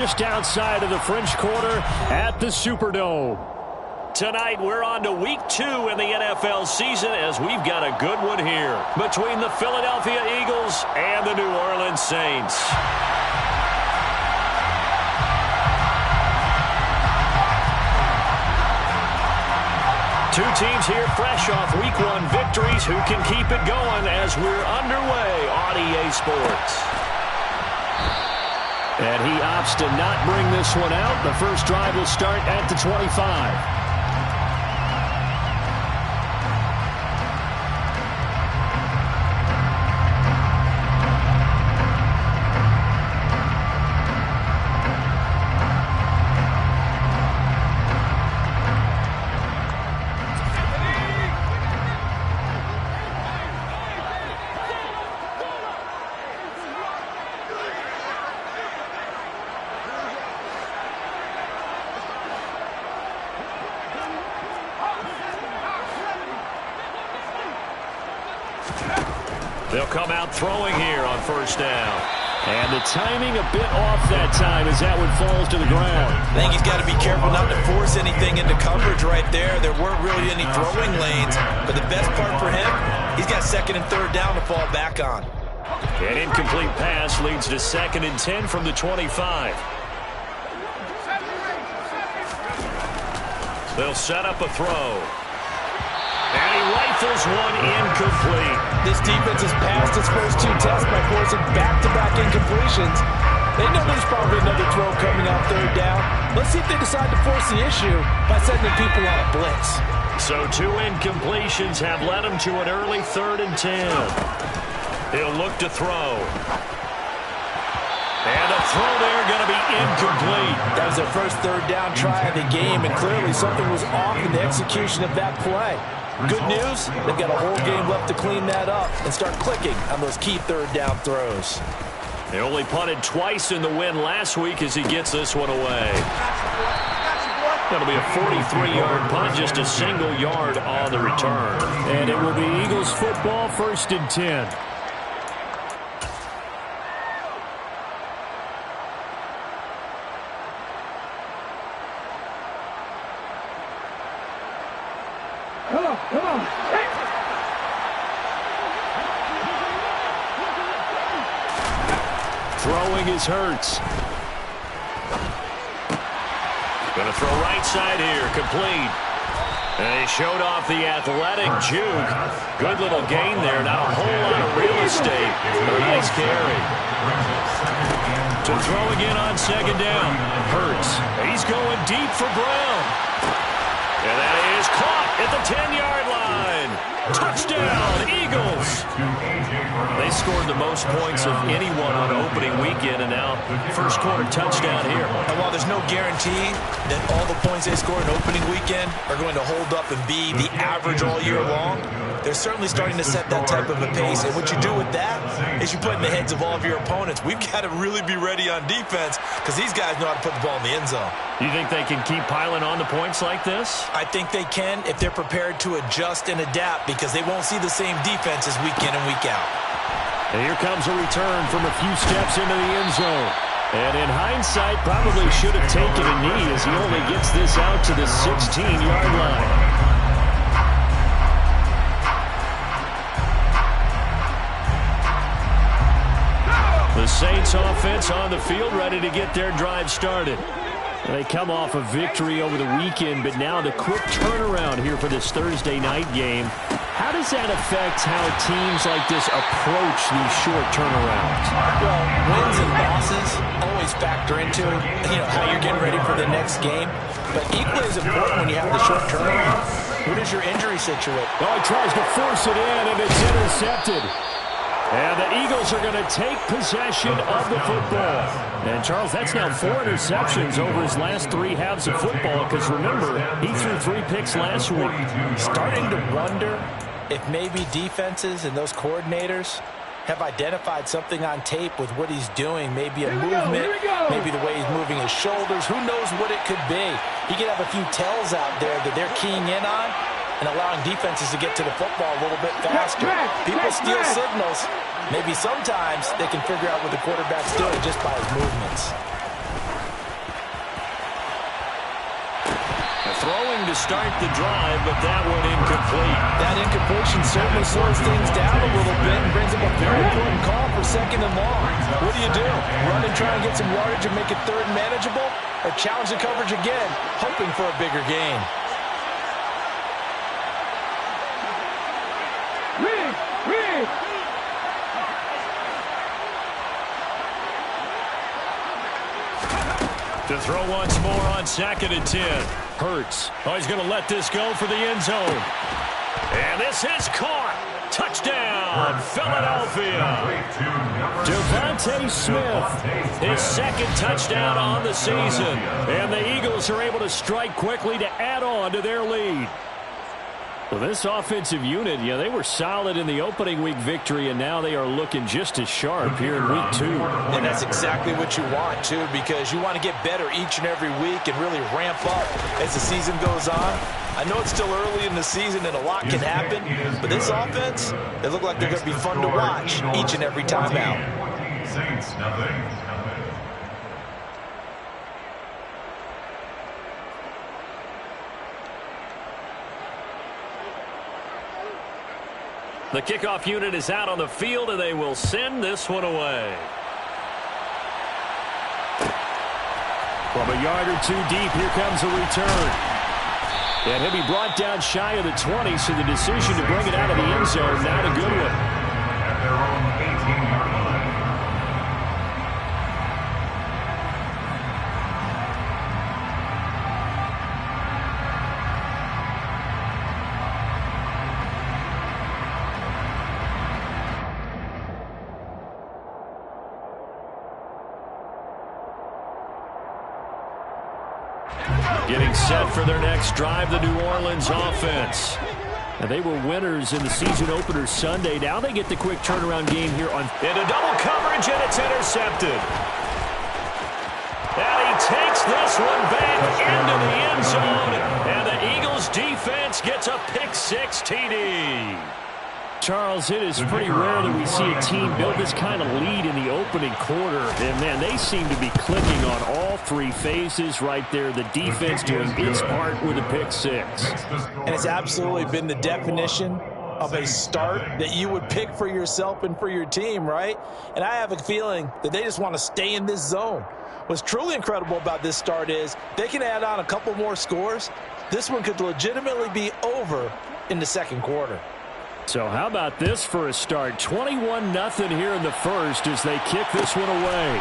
Just outside of the French Quarter at the Superdome. Tonight, we're on to week 2 in the NFL season as we've got a good one here between the Philadelphia Eagles and the New Orleans Saints. Two teams here fresh off week 1 victories who can keep it going as we're underway on EA Sports. And he opts to not bring this one out. The first drive will start at the 25. They'll come out throwing here on first down. And the timing a bit off that time as that one falls to the ground. I think he's got to be careful not to force anything into coverage right there. There weren't really any throwing lanes. But the best part for him, he's got 2nd and 3rd down to fall back on. An incomplete pass leads to 2nd and 10 from the 25. They'll set up a throw. And he rifles one incomplete. This defense has passed its first 2 tests by forcing back-to-back incompletions. They know there's probably another throw coming on 3rd down. Let's see if they decide to force the issue by sending people on a blitz. So 2 incompletions have led him to an early 3rd and 10. He'll look to throw. And a throw there going to be incomplete. That was their first 3rd down try of the game, and clearly something was off in the execution of that play. Good news, they've got a whole game left to clean that up and start clicking on those key 3rd down throws. They only punted twice in the win last week as he gets this one away. That'll be a 43-yard punt, just a single yard on the return. And it will be Eagles football, 1st and 10. Come on. Throwing is Hurts. Going to throw right side here, complete. And he showed off the athletic juke. Good little gain there, not a whole lot of real estate. But a nice carry. To throw again on 2nd down. Hurts. He's going deep for Brown. And that is caught at the 10-yard line. Touchdown, Eagles. They scored the most points of anyone on opening weekend, and now first quarter touchdown here. And while there's no guarantee that all the points they scored in opening weekend are going to hold up and be the average all year long, they're certainly starting to set that type of a pace. And what you do with that is you put in the heads of all of your opponents, we've got to really be ready on defense because these guys know how to put the ball in the end zone. You think they can keep piling on the points like this? I think they can if they're prepared to adjust and adapt because they won't see the same defenses week in and week out. And here comes a return from a few steps into the end zone. And in hindsight, probably should have taken a knee as he only gets this out to the 16-yard line. The Saints offense on the field, ready to get their drive started. They come off a victory over the weekend, but now the quick turnaround here for this Thursday night game. How does that affect how teams like this approach these short turnarounds? Well, wins and losses always factor into how you're getting ready for the next game. But equally as important when you have the short turnaround, what is your injury situation? Oh, he tries to force it in, and it's intercepted. And the Eagles are going to take possession of the football. And, Charles, that's now 4 interceptions over his last 3 halves of football because, remember, he threw 3 picks last week. Starting to wonder if maybe defenses and those coordinators have identified something on tape with what he's doing. Maybe a movement, maybe the way he's moving his shoulders. Who knows what it could be? He could have a few tells out there that they're keying in on and allowing defenses to get to the football a little bit faster. People steal signals. Maybe sometimes they can figure out what the quarterback's doing just by his movements. throwing to start the drive, but that one incomplete. That incompletion certainly slows things down a little bit and brings up a very important call for second and long. What do? Run and try and get some yardage and make it third and manageable, or challenge the coverage again, hoping for a bigger gain? To throw once more on 2nd and 10. Hurts. Oh, he's going to let this go for the end zone. And this is caught. Touchdown, Philadelphia. Devontae Smith, his second touchdown on the season. And the Eagles are able to strike quickly to add on to their lead. Well, this offensive unit, they were solid in the opening week victory, and now they are looking just as sharp here in week 2. And that's exactly what you want, too, because you want to get better each and every week and really ramp up as the season goes on. I know it's still early in the season and a lot can happen, but this offense, they look like they're going to be fun to watch each and every time out. Saints, nothing. The kickoff unit is out on the field, and they will send this one away. From a yard or two deep, here comes a return. And he'll be brought down shy of the 20, so the decision to bring it out of the end zone, not a good one. At their own 18-yard line. Getting set for their next drive, the New Orleans offense. And they were winners in the season opener Sunday. Now they get the quick turnaround game here on into double coverage, and it's intercepted. And he takes this one back into the end zone. And the Eagles defense gets a pick-6 TD. Charles, it is pretty rare that we see a team build this kind of lead in the opening quarter. And, man, they seem to be clicking on all three phases right there. The defense doing its part with a pick-6. And it's absolutely been the definition of a start that you would pick for yourself and for your team, right? And I have a feeling that they just want to stay in this zone. What's truly incredible about this start is they can add on a couple more scores. This one could legitimately be over in the second quarter. So how about this for a start? 21-0 here in the first as they kick this one away.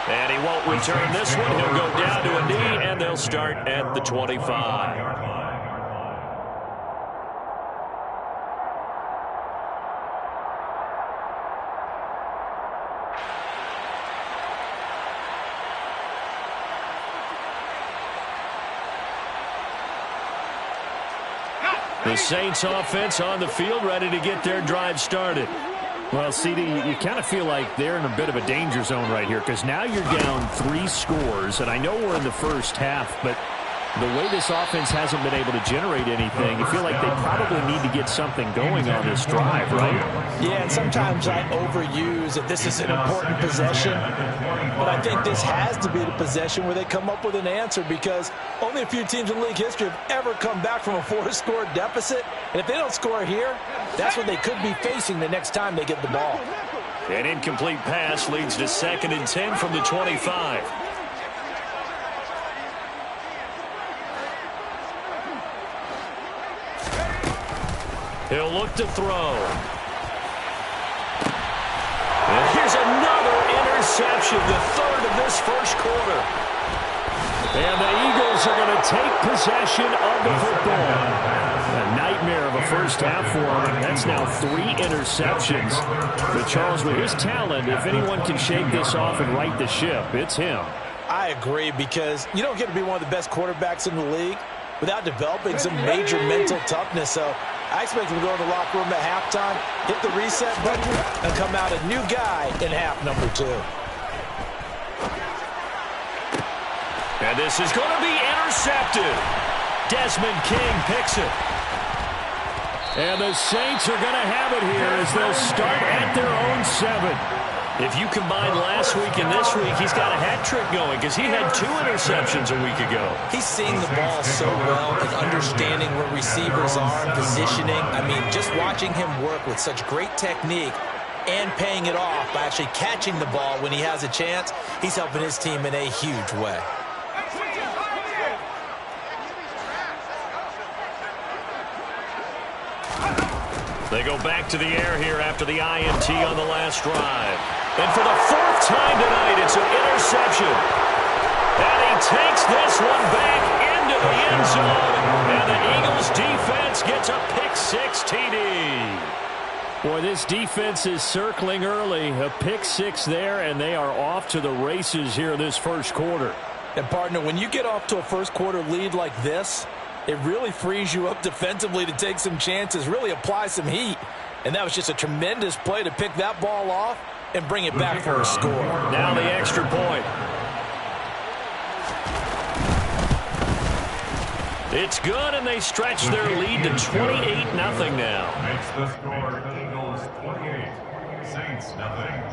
And he won't return this one. He'll go down to a knee, and they'll start at the 25. The Saints offense on the field ready to get their drive started. Well, CD, you kind of feel like they're in a bit of a danger zone right here because now you're down 3 scores, and I know we're in the first half, but the way this offense hasn't been able to generate anything, you feel like they probably need to get something going on this drive, right? Yeah, and sometimes I overuse that this is an important possession, but I think this has to be the possession where they come up with an answer because only a few teams in league history have ever come back from a 4-score deficit, and if they don't score here, that's what they could be facing the next time they get the ball. An incomplete pass leads to 2nd and 10 from the 25. He'll look to throw. And here's another interception, the third of this first quarter. And the Eagles are going to take possession of the football. A nightmare of a first half for him. That's now 3 interceptions. But Charles, with his talent, if anyone can shake this off and right the ship, it's him. I agree because you don't get to be one of the best quarterbacks in the league without developing some major mental toughness. So I expect him to go in the locker room at halftime, hit the reset button, and come out a new guy in half number 2. And this is going to be intercepted. Desmond King picks it. And the Saints are going to have it here as they'll start at their own 7. If you combine last week and this week, he's got a hat trick going because he had 2 interceptions a week ago. He's seeing the ball so well and understanding where receivers are and positioning. I mean, just watching him work with such great technique and paying it off by actually catching the ball when he has a chance, he's helping his team in a huge way. They go back to the air here after the INT on the last drive. And for the 4th time tonight, it's an interception. And he takes this one back into the end zone. And the Eagles defense gets a pick-6 TD. Boy, this defense is circling early. A pick-6 there, and they are off to the races here in this first quarter. And, partner, when you get off to a first-quarter lead like this, it really frees you up defensively to take some chances, really apply some heat. And that was just a tremendous play to pick that ball off and bring it back for a score. Now the extra point. It's good, and they stretch their lead to 28-0 now. Makes the score Eagles 28, Saints 0.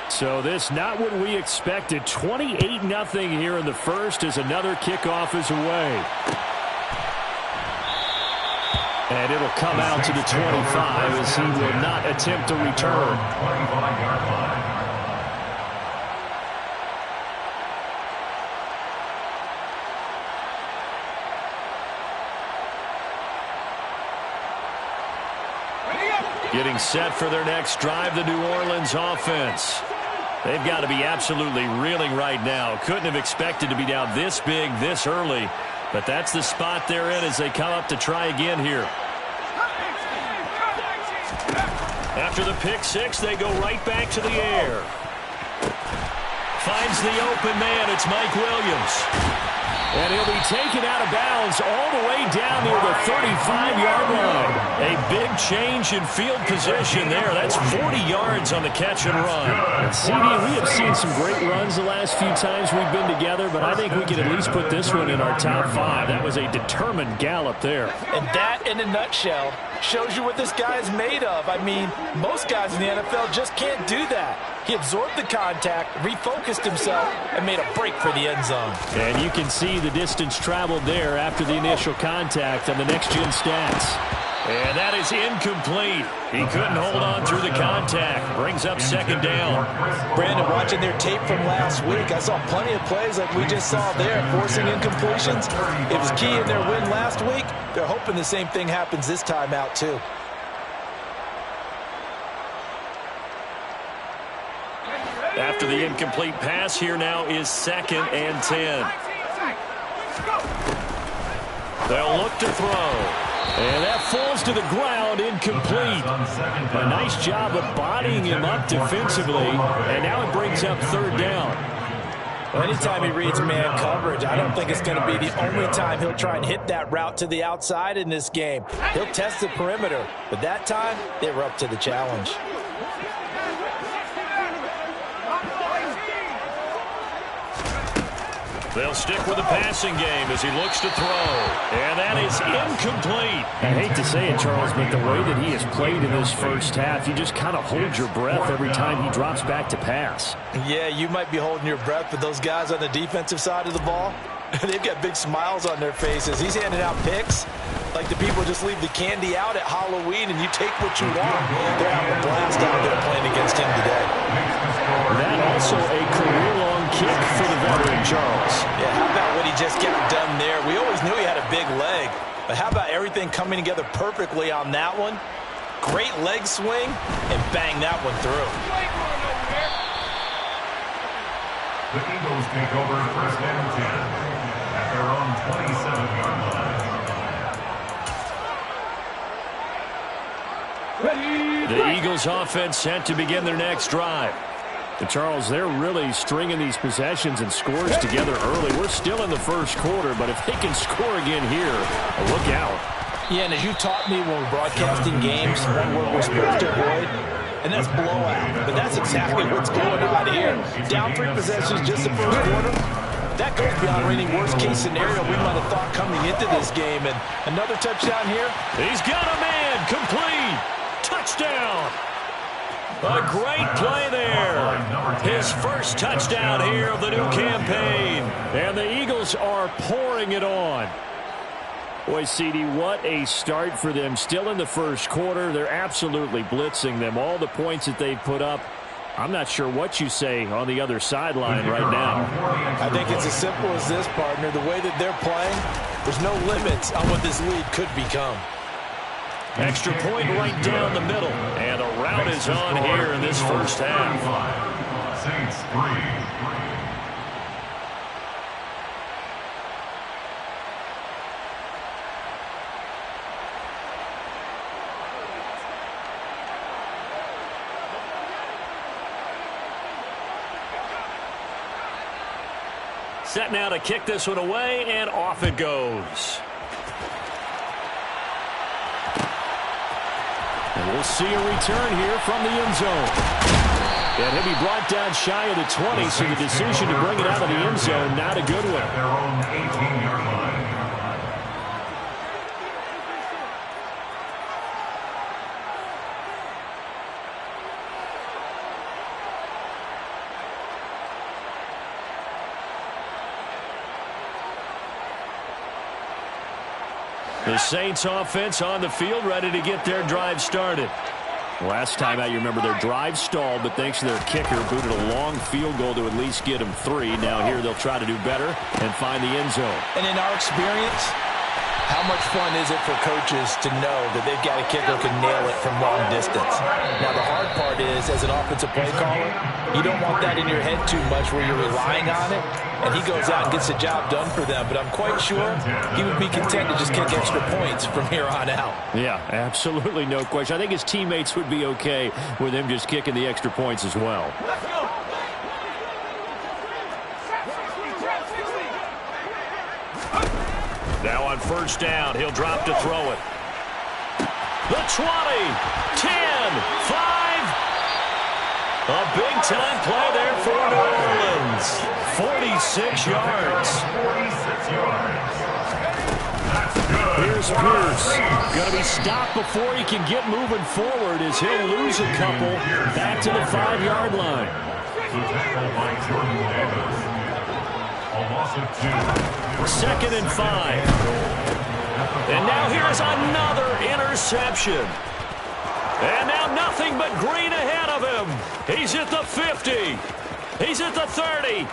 So this not what we expected. 28-0 here in the first as another kickoff is away. And it'll come out to the 25 as he will not attempt a return. 25-yard line. Getting set for their next drive, the New Orleans offense. They've got to be absolutely reeling right now. Couldn't have expected to be down this big, this early. But that's the spot they're in as they come up to try again here. After the pick-6, they go right back to the air. Finds the open man. It's Mike Williams. And he'll be taken out of bounds all the way down near the 35-yard line. A big change in field position there. That's 40 yards on the catch and run. And CD, we have seen some great runs the last few times we've been together, but I think we can at least put this one in our top 5. That was a determined gallop there. And that, in a nutshell, shows you what this guy is made of. I mean, most guys in the NFL just can't do that. He absorbed the contact, refocused himself, and made a break for the end zone. And you can see the distance traveled there after the initial contact on the next-gen stats. And that is incomplete. He couldn't hold on through the contact. Brings up second down. Brandon, watching their tape from last week, I saw plenty of plays like we just saw there, forcing incompletions. It was key in their win last week. They're hoping the same thing happens this time out, too. After the incomplete pass, here now is 2nd and 10. They'll look to throw. And that falls to the ground, incomplete. A nice job of bodying him up defensively. And now it brings up 3rd down. Well, anytime he reads man coverage, I don't think it's going to be the only time he'll try and hit that route to the outside in this game. He'll test the perimeter. But that time, they were up to the challenge. They'll stick with the passing game as he looks to throw. And that is incomplete. I hate to say it, Charles, but the way that he has played in this first half, you just kind of hold your breath every time he drops back to pass. Yeah, you might be holding your breath, but those guys on the defensive side of the ball, they've got big smiles on their faces. He's handing out picks like the people just leave the candy out at Halloween and you take what you want. They're having a blast out there playing against him today. That also a career-long kick for the veteran, Charles. Yeah, how about what he just got done there? We always knew he had a big leg, but how about everything coming together perfectly on that one? Great leg swing, and bang that one through. The Eagles take over 1st and 10 at their own 27-yard line. The Eagles offense set to begin their next drive. But Charles, they're really stringing these possessions and scores together early. We're still in the first quarter, but if they can score again here, look out. Yeah, and as you taught me when we're broadcasting games, one word we're supposed to avoid, and that's blowout. But that's exactly what's going on here. Down 3 possessions just the first quarter. That goes beyond any worst-case scenario we might have thought coming into this game. And another touchdown here. He's got a man. Complete. Touchdown. A great play there. His first touchdown here of the new campaign. And the Eagles are pouring it on. Boy, CD, what a start for them. Still in the first quarter. They're absolutely blitzing them. All the points that they've put up, I'm not sure what you say on the other sideline right now. I think it's as simple as this, partner. The way that they're playing, there's no limits on what this lead could become. Extra point right down the middle. And a rout is on here in this first half. Saints 3. Set now to kick this one away, and off it goes. And we'll see a return here from the end zone. And he'll be brought down shy of the 20, so the decision to bring it out of the end zone, not a good one. Their own 18-yard line. The Saints offense on the field, ready to get their drive started. Last time out, you remember their drive stalled, but thanks to their kicker, booted a long field goal to at least get them 3. Now here they'll try to do better and find the end zone. And in our experience, how much fun is it for coaches to know that they've got a kicker who can nail it from long distance? Now, the hard part is, as an offensive play caller, you don't want that in your head too much where you're relying on it, and he goes out and gets the job done for them. But I'm quite sure he would be content to just kick extra points from here on out. Yeah, absolutely no question. I think his teammates would be okay with him just kicking the extra points as well. Now on first down, he'll drop to throw it. The 20, 10, 5. A big-time play there for New Orleans. 46 yards. 46 yards. That's good. Here's Pierce. Going to be stopped before he can get moving forward as he'll lose a couple back to the 5-yard line. The tackle by Jordan Davis. A loss of 2. 2nd and 5. And now here's another interception. And now nothing but green ahead of him. He's at the 50. He's at the 30.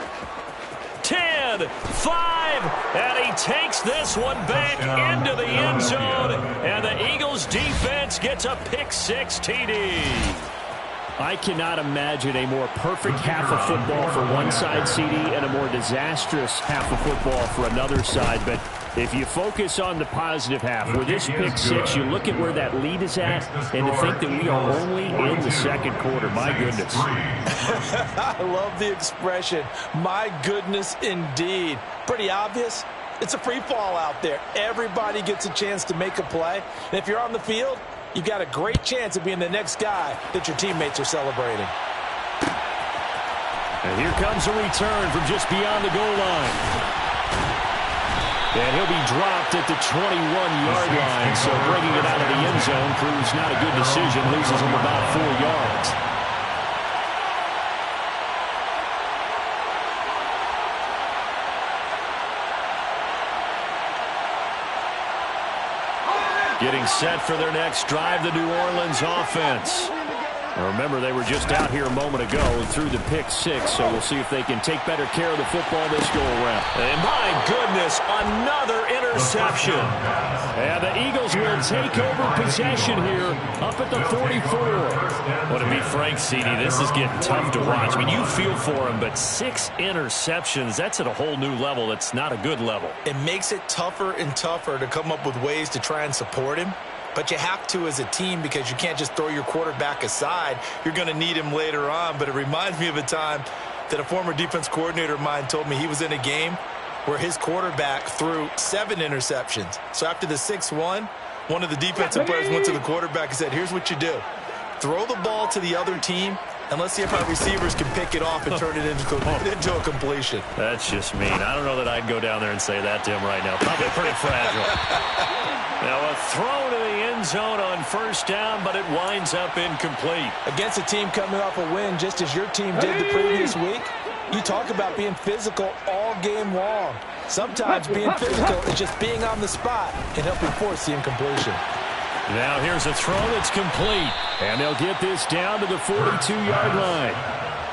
10, 5, and he takes this one back into the end zone. And the Eagles defense gets a pick-6 TD. I cannot imagine a more perfect half of football for one side, CD, and a more disastrous half of football for another side. But if you focus on the positive half, with this pick-6, you look at where that lead is at, and to think that we are only in the second quarter. My goodness. I love the expression, my goodness indeed. Pretty obvious. It's a free fall out there. Everybody gets a chance to make a play. And if you're on the field, you've got a great chance of being the next guy that your teammates are celebrating. And here comes a return from just beyond the goal line. And he'll be dropped at the 21-yard line, so bringing it out of the end zone proves not a good decision, loses him about 4 yards. Getting set for their next drive, the New Orleans offense. Now remember, they were just out here a moment ago and threw the pick-6, so we'll see if they can take better care of the football this go-around. And my goodness, another interception. And the Eagles will take over possession here up at the 44. Well, to be frank, CD, this is getting tough to watch. I mean, you feel for him, but 6 interceptions, that's at a whole new level. It's not a good level. It makes it tougher and tougher to come up with ways to try and support him. But you have to as a team because you can't just throw your quarterback aside. You're going to need him later on. But it reminds me of a time that a former defense coordinator of mine told me he was in a game where his quarterback threw 7 interceptions. So after the 6-1, one of the defensive players went to the quarterback and said, here's what you do. Throw the ball to the other team And let's see if our receivers can pick it off and turn it into a completion. That's just mean. I don't know that I'd go down there and say that to him right now. Probably pretty fragile. Now a throw to the end zone on first down, but it winds up incomplete. Against a team coming off a win just as your team did the previous week, you talk about being physical all game long. Sometimes being physical is just being on the spot and helping force the incompletion. Now here's a throw that's complete. And they'll get this down to the 42-yard line.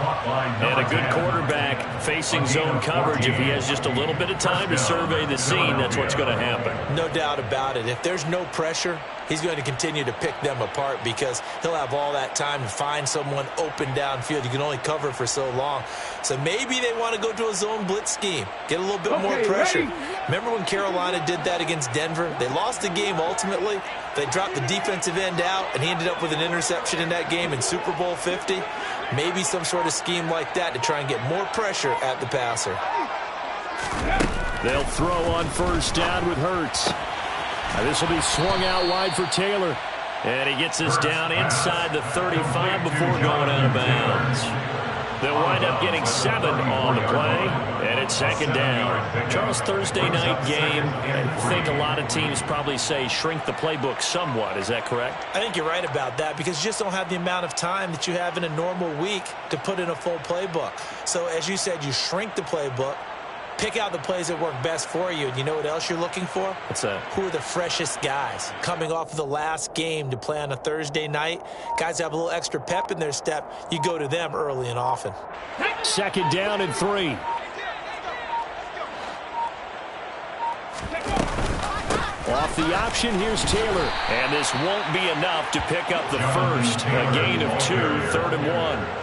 And a good quarterback facing zone coverage. If he has just a little bit of time to survey the scene, that's what's going to happen. No doubt about it. If there's no pressure, he's going to continue to pick them apart because he'll have all that time to find someone open downfield. You can only cover for so long. So maybe they want to go to a zone blitz scheme, get a little bit more pressure. Remember when Carolina did that against Denver? They lost the game ultimately. They dropped the defensive end out, and he ended up with an interception in that game in Super Bowl 50. Maybe some sort of scheme like that to try and get more pressure at the passer. They'll throw on first down with Hurts. Now this will be swung out wide for Taylor. And he gets this down inside the 35 before going out of bounds. They'll wind up getting 7 on the play, and it's second down. Charles, Thursday night game, I think a lot of teams probably say shrink the playbook somewhat. Is that correct? I think you're right about that because you just don't have the amount of time that you have in a normal week to put in a full playbook. So as you said, you shrink the playbook, pick out the plays that work best for you, and you know what else you're looking for? What's that? Who are the freshest guys coming off of the last game to play on a Thursday night? Guys have a little extra pep in their step. You go to them early and often. Second down and 3. Off the option, here's Taylor. And this won't be enough to pick up the first. A gain of 2, 3rd and 1.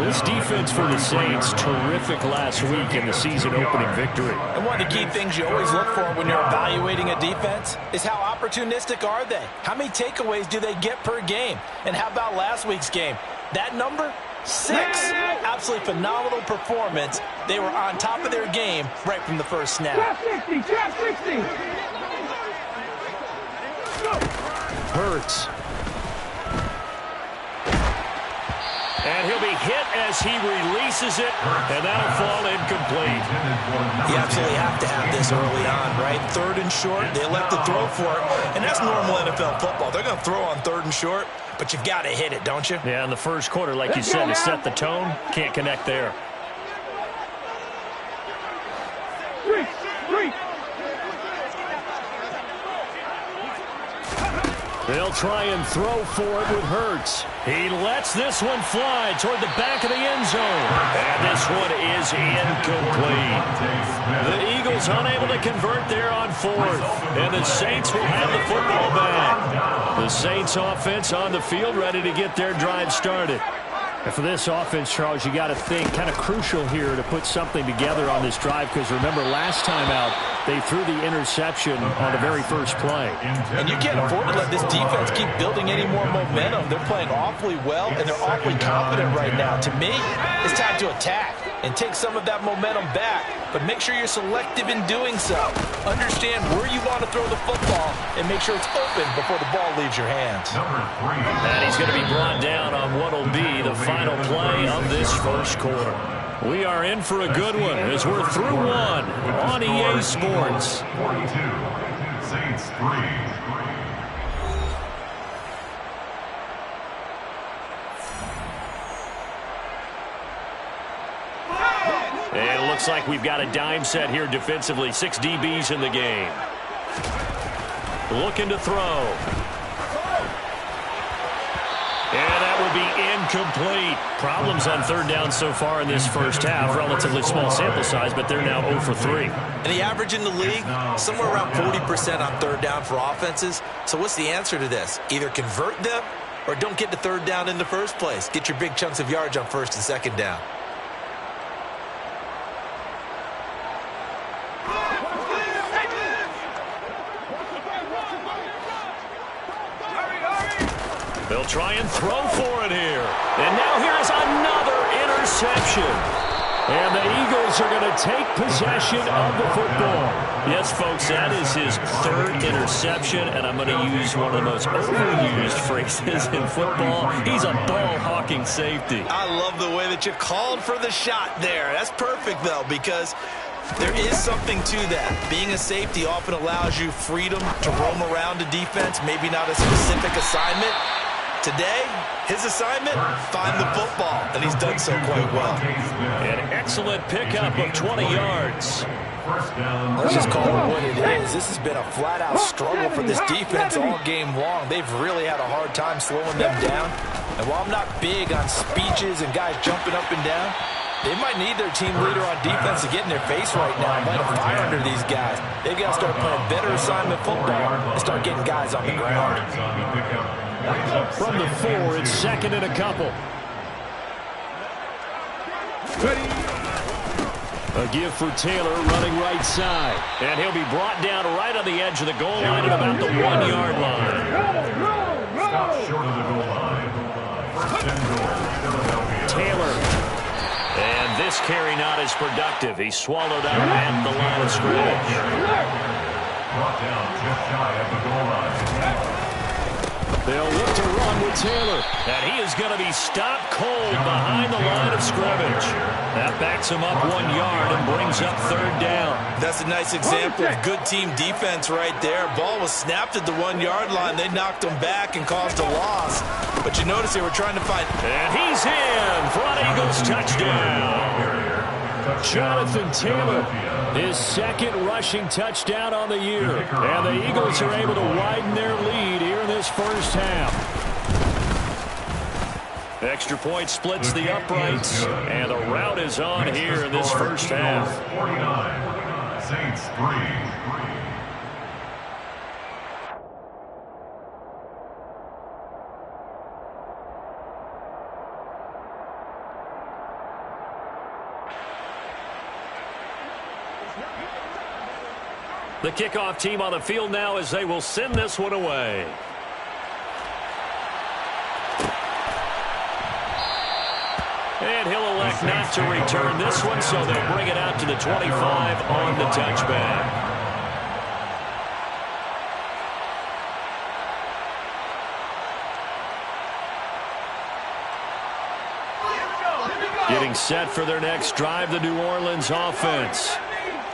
This defense for the Saints, terrific last week in the season-opening victory. And one of the key things you always look for when you're evaluating a defense is how opportunistic are they? How many takeaways do they get per game? And how about last week's game? That number? 6. Absolutely phenomenal performance. They were on top of their game right from the first snap. Trap 60. Hurts. And he'll be hit as he releases it, and that'll fall incomplete. You absolutely have to have this early on, right? 3rd and short, they elect to throw for it, and that's normal NFL football. They're going to throw on 3rd and short, but you've got to hit it, don't you? Yeah, in the first quarter, like you said, to set the tone, can't connect there. They'll try and throw for it with Hurts. He lets this one fly toward the back of the end zone. And this one is incomplete. The Eagles unable to convert there on 4th. And the Saints will have the football back. The Saints offense on the field ready to get their drive started. And for this offense, Charles, you got to think kind of crucial here to put something together on this drive because remember last time out they threw the interception on the very first play. And you can't afford to let this defense keep building any more momentum. They're playing awfully well and they're awfully confident right now. To me, it's time to attack and take some of that momentum back, but make sure you're selective in doing so. Understand where you want to throw the football and make sure it's open before the ball leaves your hands. And he's going to be brought down on what will be the final play of this first quarter. We are in for a good one as we're through 1 on EA Sports. 42, Saints 3. And it looks like we've got a dime set here defensively. 6 DBs in the game. Looking to throw. And that will be incomplete. Problems on 3rd down so far in this first half. Relatively small sample size, but they're now 0 for 3. And the average in the league, somewhere around 40% on 3rd down for offenses. So what's the answer to this? Either convert them or don't get to 3rd down in the first place. Get your big chunks of yards on 1st and 2nd down. They'll try and throw for it here. And now here's another interception. And the Eagles are going to take possession of the football. Yes, folks, that is his third interception, and I'm going to use one of the most overused phrases in football. He's a ball-hawking safety. I love the way that you called for the shot there. That's perfect, though, because there is something to that. Being a safety often allows you freedom to roam around a defense, maybe not a specific assignment. Today, his assignment, find the football, and he's done so quite well. An excellent pickup of 20 yards. Let's just call it what it is. This has been a flat-out struggle for this defense all game long. They've really had a hard time slowing them down. And while I'm not big on speeches and guys jumping up and down, they might need their team leader on defense to get in their face right now and light a fire under these guys. They've got to start playing better assignment football and start getting guys on the ground. From the 4, it's second and a couple. A give for Taylor running right side. And he'll be brought down right on the edge of the goal line at about the 1-yard line. Stop short of the goal line. First and goal, Philadelphia. Taylor. And this carry not as productive. He swallowed out at the line of scrimmage. Brought down just shy of the goal line. They'll look to run with Taylor. And he is going to be stopped cold behind the line of scrimmage. That backs him up 1 yard and brings up third down. That's a nice example of good team defense right there. Ball was snapped at the 1-yard line. They knocked him back and caused a loss. But you notice they were trying to find... And he's in for an Eagles touchdown. Jonathan Taylor, his second rushing touchdown on the year. And the Eagles are able to widen their lead here in this first half. Extra point splits the uprights, and the route is on here in this first half. 49, Saints 3. The kickoff team on the field now as they will send this one away. And he'll elect not to return this one, so they'll bring it out to the 25 on the touchback. Getting set for their next drive, the New Orleans offense.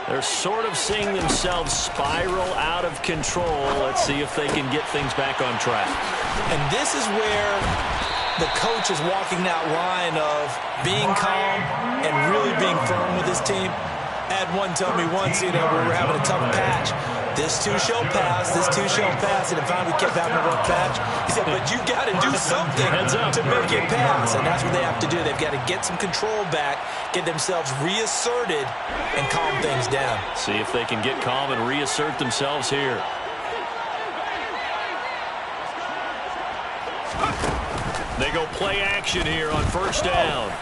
They're sort of seeing themselves spiral out of control. Let's see if they can get things back on track. And this is where the coach is walking that line of being calm and really being firm with his team. I had one tell me once, we were having a tough patch. This too shall pass, this too shall pass. And finally we kept having a rough patch. He said, but you got to do something to make it pass. And that's what they have to do. They've got to get some control back, get themselves reasserted, and calm things down. See if they can get calm and reassert themselves here. They go play action here on first down.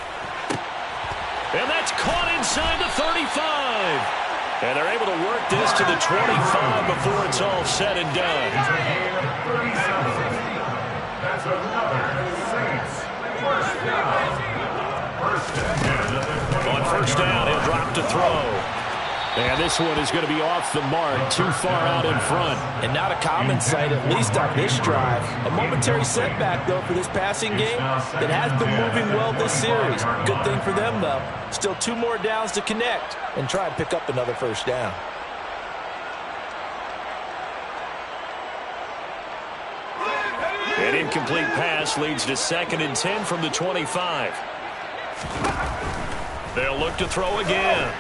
And that's caught inside the 35. And they're able to work this to the 25 before it's all said and done. That's another Saints first down. On first down, he'll drop to throw. And this one is going to be off the mark, too far out in front. And not a common sight, at least on this drive. A momentary setback, though, for this passing game that has been moving well this series. Good thing for them, though. Still 2 more downs to connect and try and pick up another first down. An incomplete pass leads to 2nd and 10 from the 25. They'll look to throw again.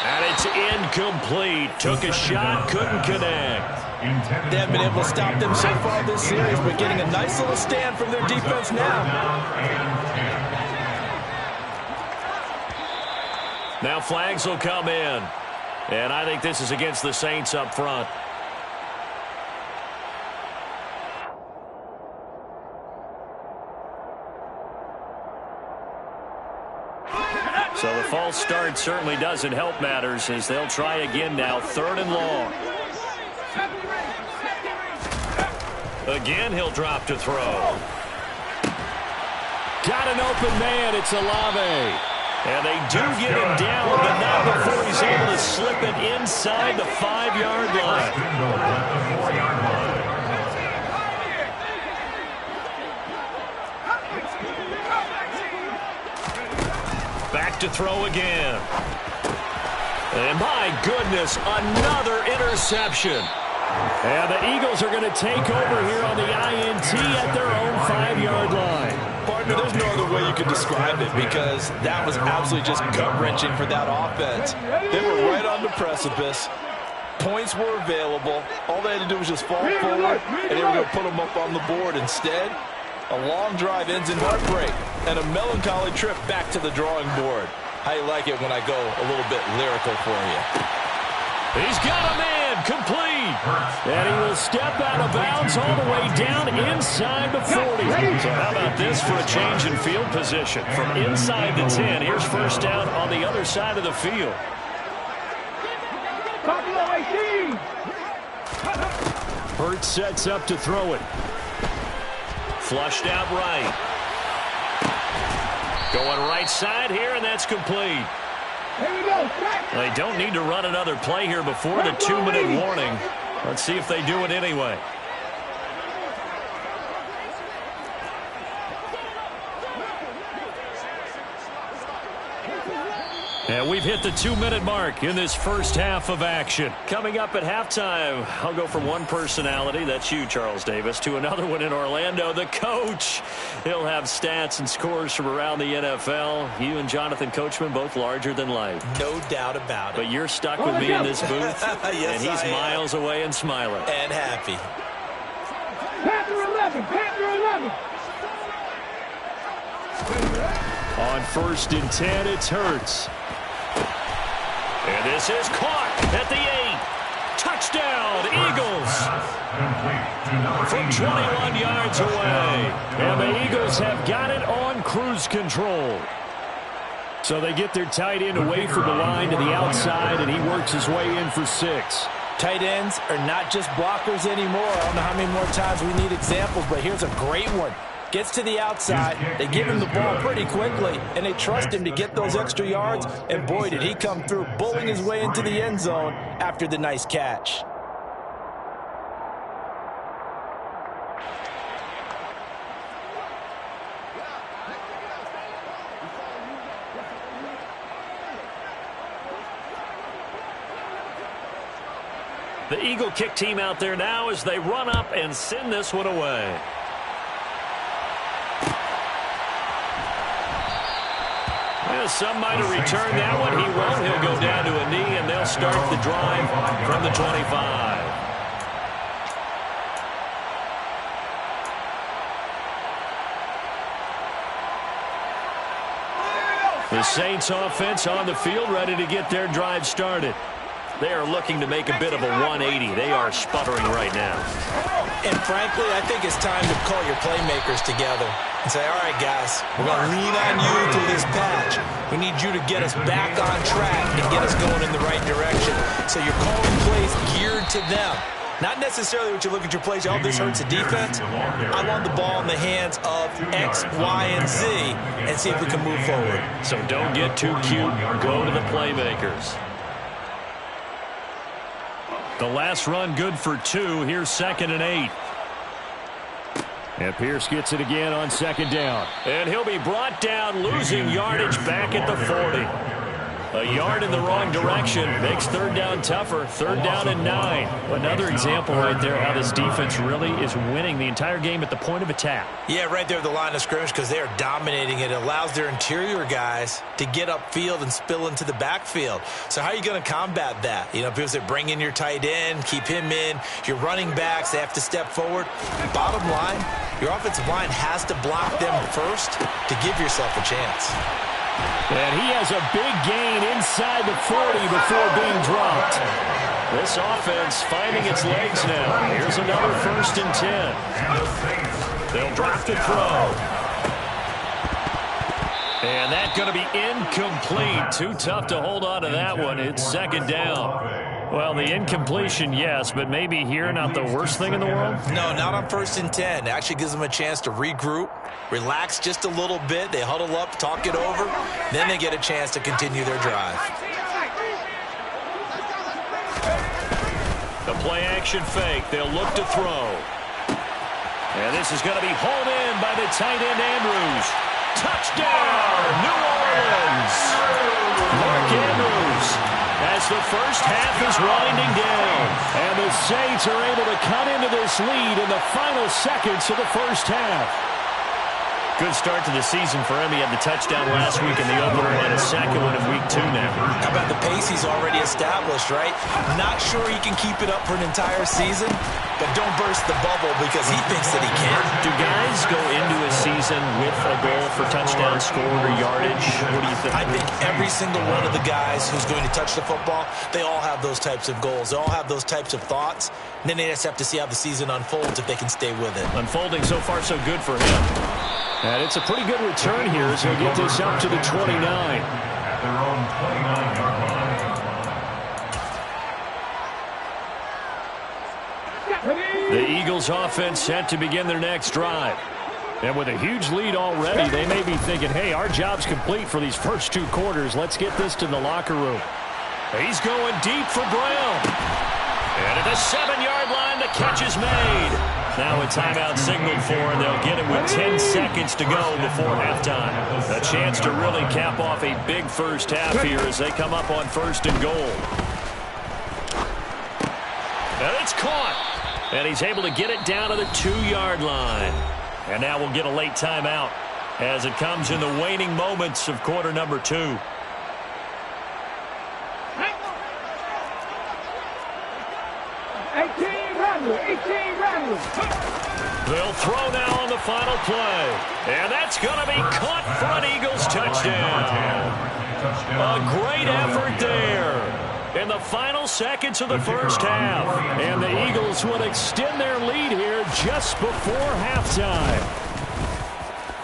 And it's incomplete. Took a shot, couldn't connect. They haven't been able to stop them so far this series, but getting a nice little stand from their defense now. Now flags will come in. And I think this is against the Saints up front. So the false start certainly doesn't help matters as they'll try again now. 3rd and long. Again, he'll drop to throw. Got an open man. It's Olave. And they do get him down, but not before he's able to slip it inside the 5-yard line. Back to throw again. And my goodness, another interception. And the Eagles are going to take over here on the INT at their own 5-yard line. Partner, there's no other way you could describe it because that was absolutely just gut-wrenching for that offense. They were right on the precipice. Points were available. All they had to do was just fall forward, and they were going to put them up on the board. Instead, a long drive ends in heartbreak and a melancholy trip back to the drawing board. How you like it when I go a little bit lyrical for you? He's got a man, complete. And he will step out of bounds all the way down inside the 40. So how about this for a change in field position? From inside the 10, here's first down on the other side of the field. Hurts sets up to throw it. Flushed out right. Going right side here, and that's complete. They don't need to run another play here before the 2-minute warning. Let's see if they do it anyway. And we've hit the 2-minute mark in this first half of action. Coming up at halftime, I'll go from one personality, that's you, Charles Davis, to another one in Orlando, the coach. He'll have stats and scores from around the NFL. You and Jonathan Coachman, both larger than life. No doubt about it. But you're stuck with me in this booth, yes, and he's miles away and smiling. And happy. Panther 11, Panther 11. On 1st and 10, it's Hurts. And this is caught at the 8. Touchdown, Eagles. From 21 yards away. And the Eagles have got it on cruise control. So they get their tight end away from the line to the outside, and he works his way in for 6. Tight ends are not just blockers anymore. I don't know how many more times we need examples, but here's a great one. Gets to the outside, they give him the ball pretty quickly, and they trust him to get those extra yards, and boy, did he come through, bullying his way into the end zone after the nice catch. The Eagle kick team out there now as they run up and send this one away. Some might have returned that one. He won't. He'll go down to a knee, and they'll start the drive from the 25. The Saints offense on the field, ready to get their drive started. They are looking to make a bit of a 180. They are sputtering right now. And frankly, I think it's time to call your playmakers together and say, all right, guys, we're going to lean on you through this patch. We need you to get us back on track and get us going in the right direction. So you're calling plays geared to them. Not necessarily what you look at your plays, oh, this hurts the defense. I want the ball in the hands of X, Y, and Z and see if we can move forward. So don't get too cute. Go to the playmakers. The last run good for 2. Here's 2nd and 8. And Pierce gets it again on 2nd down. And he'll be brought down, losing yardage back at the 40. A yard in the wrong direction makes 3rd down tougher. 3rd down and 9. Another example right there how this defense really is winning the entire game at the point of attack. Yeah, right there at the line of scrimmage because they are dominating it. It allows their interior guys to get upfield and spill into the backfield. So how are you going to combat that? You know, people say bring in your tight end, keep him in. Your running backs, they have to step forward. Bottom line, your offensive line has to block them first to give yourself a chance. And he has a big gain inside the 40 before being dropped. This offense finding its legs now. Here's another 1st and 10. They'll drop the throw. And that's going to be incomplete. Too tough to hold on to that one. It's 2nd down. Well, the incompletion, yes, but maybe here not the worst thing in the world? No, not on 1st and 10. It actually gives them a chance to regroup, relax just a little bit. They huddle up, talk it over. Then they get a chance to continue their drive. The play-action fake. They'll look to throw. And this is going to be hauled in by the tight end, Andrews. Touchdown, New Orleans! Mark Andrews, as the first half is winding down. And the Saints are able to cut into this lead in the final seconds of the first half. Good start to the season for him. He had the touchdown last week in the opener and a second one in week 2 now. How about the pace he's already established, right? Not sure he can keep it up for an entire season, but don't burst the bubble because he thinks that he can. Do guys go into a season with a goal for touchdown scored or yardage? What do you think? I think every single one of the guys who's going to touch the football, they all have those types of goals. They all have those types of thoughts. And then they just have to see how the season unfolds if they can stay with it. Unfolding so far so good for him. And it's a pretty good return here as he'll get this up to the 29. At their own 29-yard line. The Eagles offense set to begin their next drive. And with a huge lead already, they may be thinking, hey, our job's complete for these first 2 quarters. Let's get this to the locker room. He's going deep for Brown. And at the 7-yard line, the catch is made. Now a timeout signaled for, and they'll get it with 10 seconds to go before halftime. A chance to really cap off a big first half here as they come up on 1st and goal. And it's caught. And he's able to get it down to the 2-yard line. And now we'll get a late timeout as it comes in the waning moments of quarter number 2. They'll throw now on the final play. And that's going to be caught for an Eagles touchdown. A great effort there in the final seconds of the first half. And the Eagles would extend their lead here just before halftime.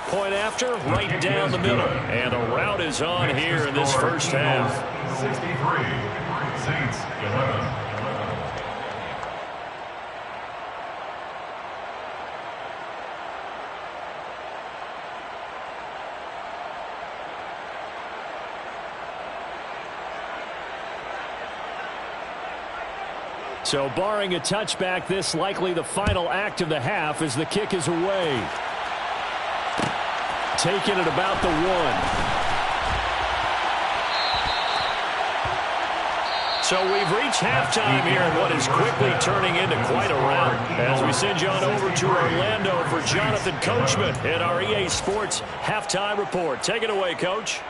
Point after, right down the middle. And the route is on here in this first half. 63, Saints 11. So barring a touchback, this likely the final act of the half as the kick is away. Taken at about the 1. So we've reached halftime here in what is quickly turning into quite a rout. As we send you on over to Orlando for Jonathan Coachman in our EA Sports Halftime Report. Take it away, Coach.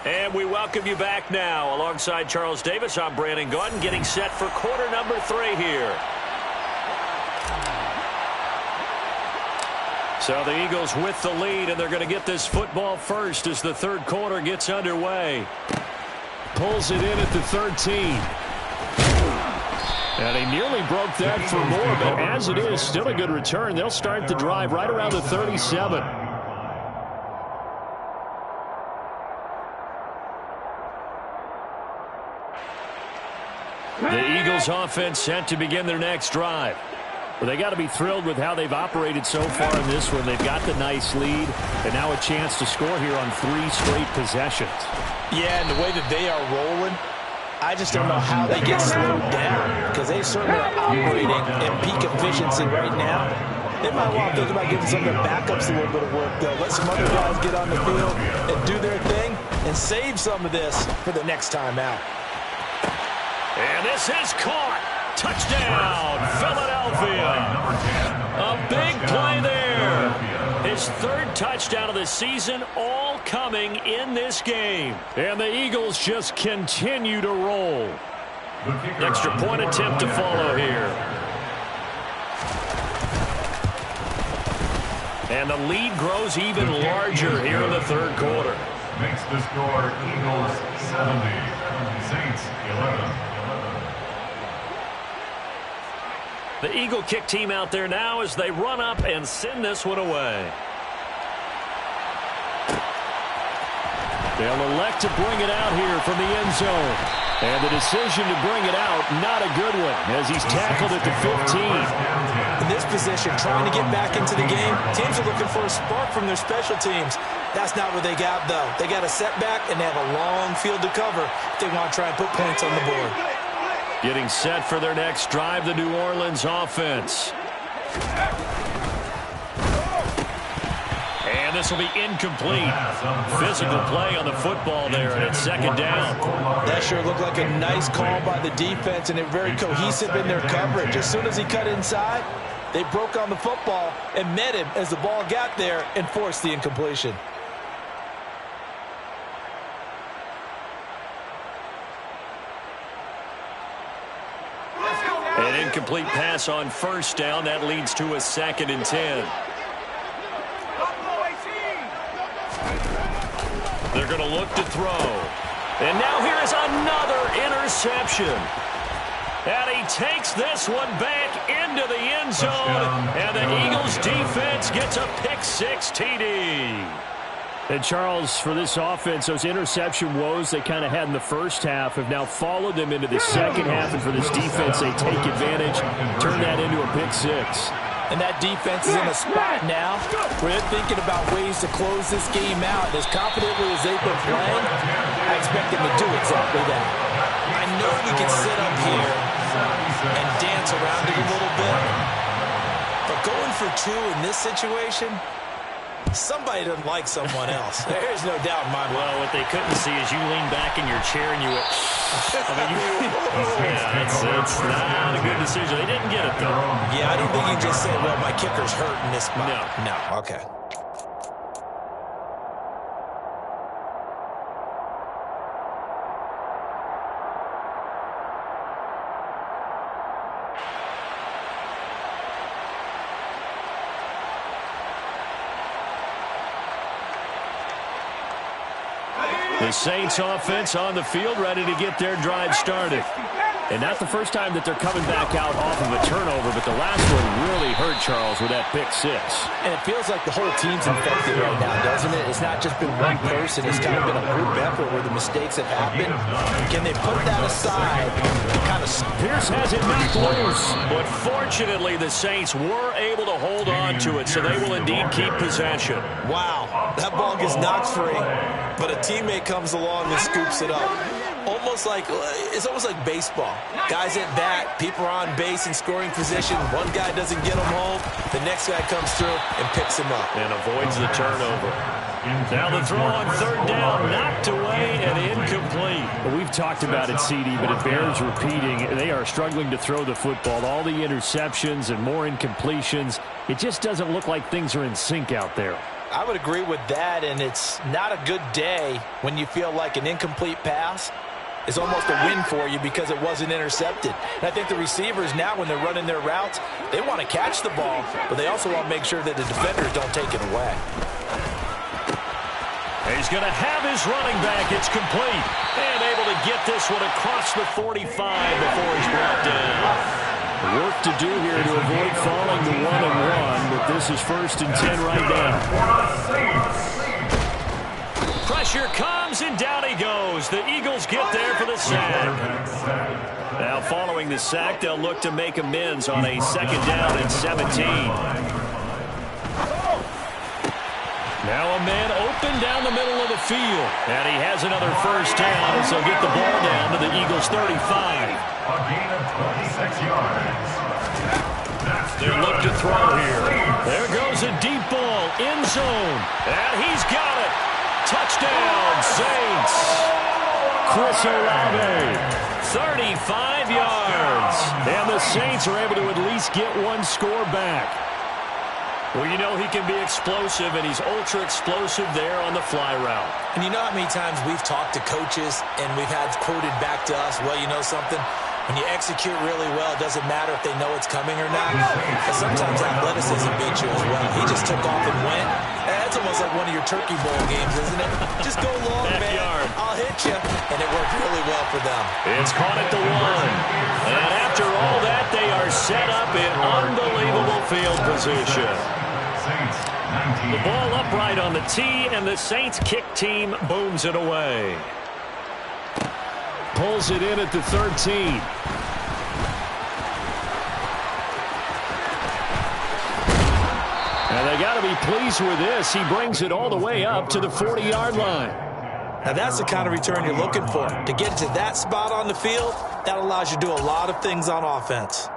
And we welcome you back now. Alongside Charles Davis, I'm Brandon Gaudin, getting set for quarter number 3 here. So the Eagles with the lead, and they're going to get this football first as the third quarter gets underway. Pulls it in at the 13. And he nearly broke that for more, but as it is, still a good return. They'll start the drive right around the 37. The Eagles offense set to begin their next drive. Well, they got to be thrilled with how they've operated so far in this one. They've got the nice lead, and now a chance to score here on 3 straight possessions. Yeah, and the way that they are rolling, I just don't know how they get slowed down because they certainly are operating in peak efficiency right now. They might want to think about giving some of their backups a little bit of work, though. Let some other guys get on the field and do their thing and save some of this for the next time out. And this is caught. Touchdown, Philadelphia. A big play there. His 3rd touchdown of the season, all coming in this game. And the Eagles just continue to roll. Extra point attempt to follow here. And the lead grows even larger here in the third quarter. Makes the score Eagles 70, Saints 11. The Eagle kick team out there now as they run up and send this one away. They'll elect to bring it out here from the end zone. And the decision to bring it out, not a good one, as he's tackled at the 15. In this position, trying to get back into the game, teams are looking for a spark from their special teams. That's not what they got, though. They got a setback, and they have a long field to cover if they want to try and put points on the board. Getting set for their next drive, the New Orleans offense. And this will be incomplete. Physical play on the football there, and it's second down. That sure looked like a nice call by the defense, and they're very cohesive in their coverage. As soon as he cut inside, they broke on the football and met him as the ball got there and forced the incompletion. An incomplete pass on first down. That leads to a 2nd and 10. They're going to look to throw. And now here is another interception. And he takes this one back into the end zone. And the Eagles defense gets a pick-6 TD. And Charles, for this offense, those interception woes they kind of had in the first half have now followed them into the second half. And for this defense, they take advantage, turn that into a pick-6. And that defense is in a spot now where they're thinking about ways to close this game out. And as confidently as they've been playing, I expect them to do exactly that. I know we can sit up here and dance around it a little bit, but going for 2 in this situation, somebody doesn't like someone else. There's no doubt in my mind. Well, what they couldn't see is you lean back in your chair and you went, yeah, it's not a good decision. They didn't get it, though. Yeah, I don't think you just say, well, my kicker's hurt in this spot. No, okay. The Saints offense on the field, ready to get their drive started. And not the first time that they're coming back out off of a turnover, but the last one really hurt Charles with that pick-6. And it feels like the whole team's infected right now, doesn't it? It's not just been one person. It's kind of been a group effort where the mistakes have happened. Can they put that aside? Kind of. Pierce has it knocked loose. But fortunately, the Saints were able to hold on to it, so they will indeed keep possession. Wow, that ball gets knocked free, but a teammate comes along and scoops it up. It's almost like baseball. Guys at bat, people are on base in scoring position. One guy doesn't get them home. The next guy comes through and picks him up. And avoids the turnover. Now the throw on 3rd down, knocked away and incomplete. Well, we've talked about it, CD, but it bears repeating. They are struggling to throw the football. All the interceptions and more incompletions. It just doesn't look like things are in sync out there. I would agree with that, and it's not a good day when you feel like an incomplete pass is almost a win for you because it wasn't intercepted. And I think the receivers now, when they're running their routes, they want to catch the ball, but they also want to make sure that the defenders don't take it away. He's going to have his running back. It's complete. And able to get this one across the 45 before he's brought down. Work to do here to avoid falling to 1-1, but this is 1st and 10 right now. Pressure comes, and down he goes. The Eagles get there for the sack. Now following the sack, they'll look to make amends on a 2nd down and 17. Now a man open down the middle of the field. And he has another 1st down as they'll get the ball down to the Eagles' 35. A gain of 26 yards. They look to throw here. There goes a deep ball, end zone. And he's got it. Touchdown, Saints. Chris Olave, 35 yards. And the Saints are able to at least get one score back. Well, you know he can be explosive, and he's ultra-explosive there on the fly route. And you know how many times we've talked to coaches and we've had quoted back to us, well, you know something? When you execute really well, it doesn't matter if they know it's coming or not. But sometimes athleticism beats you as well. He just took off and went. That's almost like one of your Turkey Bowl games, isn't it? Just go long, man. I'll hit you. And it worked really well for them. It's caught at the 1. And after all that, they are set up in unbelievable field position. The ball upright on the tee, and the Saints kick team booms it away. Pulls it in at the 13. And they got to be pleased with this. He brings it all the way up to the 40-yard line. Now that's the kind of return you're looking for. To get to that spot on the field, that allows you to do a lot of things on offense.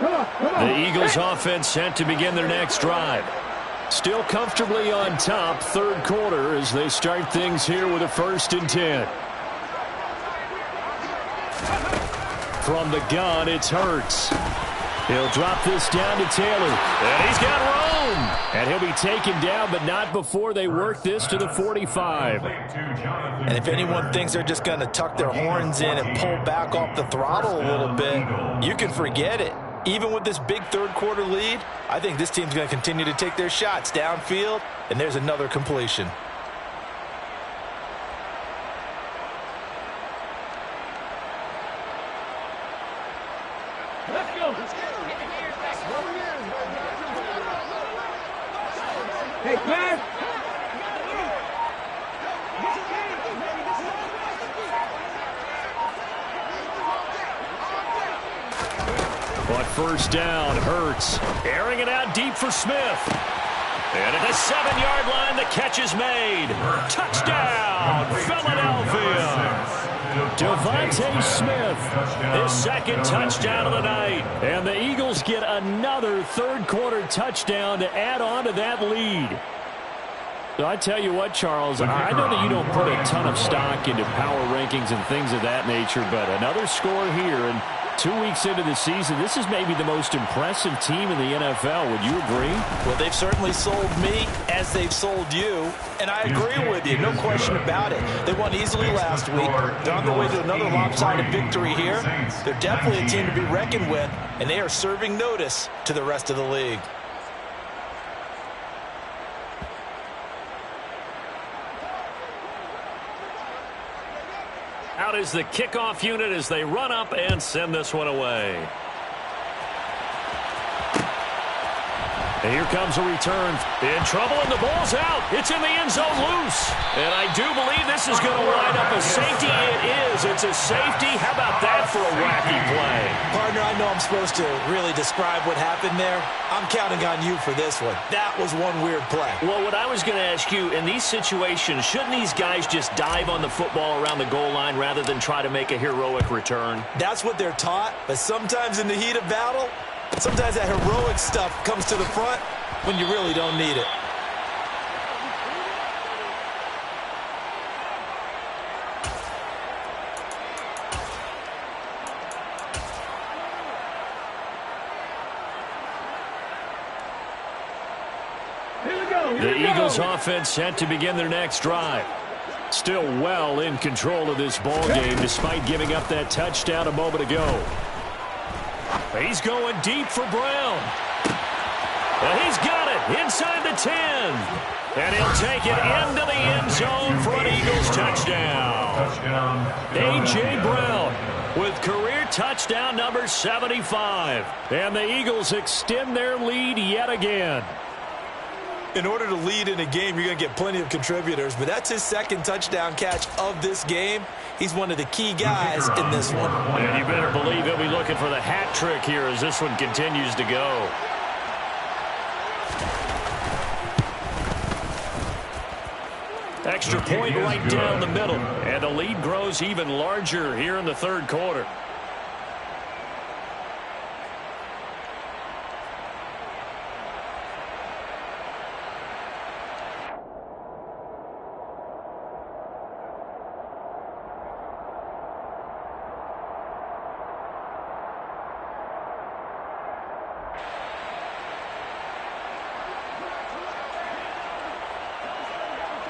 The Eagles offense set to begin their next drive. Still comfortably on top, third quarter, as they start things here with a 1st and 10. From the gun, it's Hurts. He'll drop this down to Taylor. And he's got room. And he'll be taken down, but not before they work this to the 45. And if anyone thinks they're just going to tuck their horns in and pull back off the throttle a little bit, you can forget it. Even with this big third quarter lead, I think this team's going to continue to take their shots downfield, and there's another completion. Let's go. Hey, man. But first down, Hurts. Airing it out deep for Smith. And at the 7-yard line, the catch is made. Touchdown, Philadelphia. Devontae Smith, his second touchdown of the night. And the Eagles get another third quarter touchdown to add on to that lead. So I tell you what, Charles, I know that you don't put a ton of stock into power rankings and things of that nature, but another score here, and 2 weeks into the season, this is maybe the most impressive team in the NFL. Would you agree? Well, they've certainly sold me as they've sold you, and I agree with you, no question about it. They won easily last week. They're on their way to another lopsided victory here. They're definitely a team to be reckoned with, and they are serving notice to the rest of the league. Out is the kickoff unit as they run up and send this one away. And here comes a return. In trouble, and the ball's out. It's in the end zone loose. And I do believe this is going to wind up a safety. It is. It's a safety. How about that for a wacky play? Partner, I know I'm supposed to really describe what happened there. I'm counting on you for this one. That was one weird play. Well, what I was going to ask you, in these situations, shouldn't these guys just dive on the football around the goal line rather than try to make a heroic return? That's what they're taught, but sometimes in the heat of battle, sometimes that heroic stuff comes to the front when you really don't need it. The Eagles offense set to begin their next drive. Still well in control of this ball game despite giving up that touchdown a moment ago. He's going deep for Brown. And he's got it inside the 10. And he'll take it into the end zone for an Eagles touchdown. A.J. Brown with career touchdown number 75. And the Eagles extend their lead yet again. In order to lead in a game, you're going to get plenty of contributors, but that's his second touchdown catch of this game. He's one of the key guys in this one. And you better believe he'll be looking for the hat trick here as this one continues to go. Extra point right down the middle, and the lead grows even larger here in the third quarter.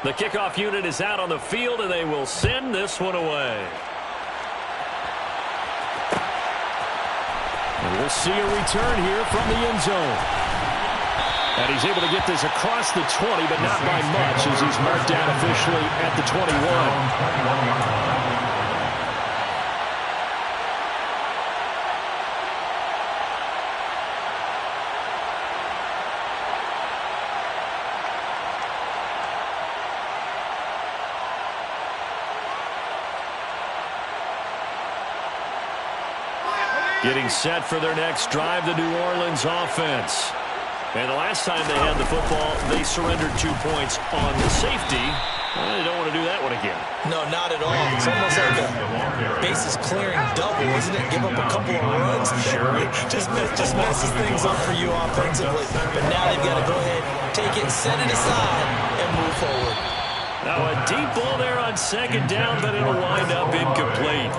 The kickoff unit is out on the field, and they will send this one away. And we'll see a return here from the end zone. And he's able to get this across the 20, but not by much as he's marked down officially at the 21. Getting set for their next drive, the New Orleans offense. And the last time they had the football, they surrendered 2 points on the safety. They don't want to do that one again. No, not at all. It's almost like a bases clearing double, isn't it? Give up a couple of runs. Sure. just messes things up for you offensively. But now they've got to go ahead, take it, set it aside, and move forward. Now a deep ball there on second down, but it'll wind up incomplete.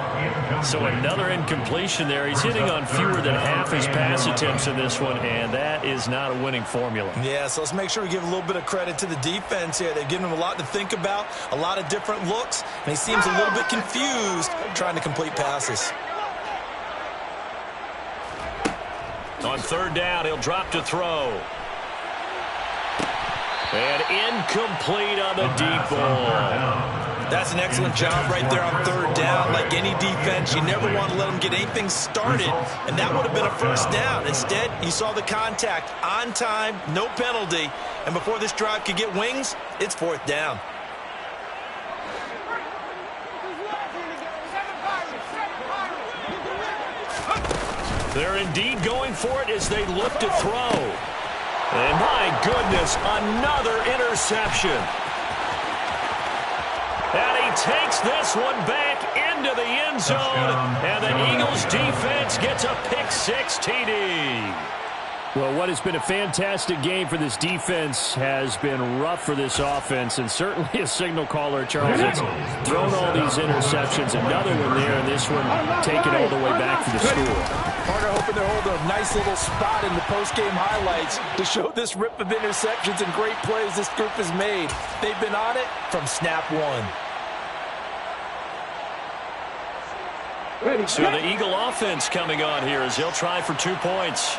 So another incompletion there. He's hitting on fewer than half his pass attempts in this one, and that is not a winning formula. Yeah, so let's make sure we give a little bit of credit to the defense here. They've given him a lot to think about, a lot of different looks, and he seems a little bit confused trying to complete passes. On third down, he'll drop to throw. And incomplete on the deep ball. That's an excellent job right there on third down. Like any defense, you never want to let them get anything started, and that would have been a first down. Instead, you saw the contact on time, no penalty, and before this drive could get wings, it's fourth down. They're indeed going for it as they look to throw. And my goodness, another interception. And he takes this one back into the end zone. And the Eagles defense gets a pick-6 TD. Well, what has been a fantastic game for this defense has been rough for this offense, and certainly a signal caller, Charles, it's thrown all these interceptions. Another one there, and this one taken all the way back for the score. Partner hoping to hold a nice little spot in the post-game highlights to show this rip of interceptions and great plays this group has made. They've been on it from snap one. So the Eagle offense coming on here as they'll try for 2 points.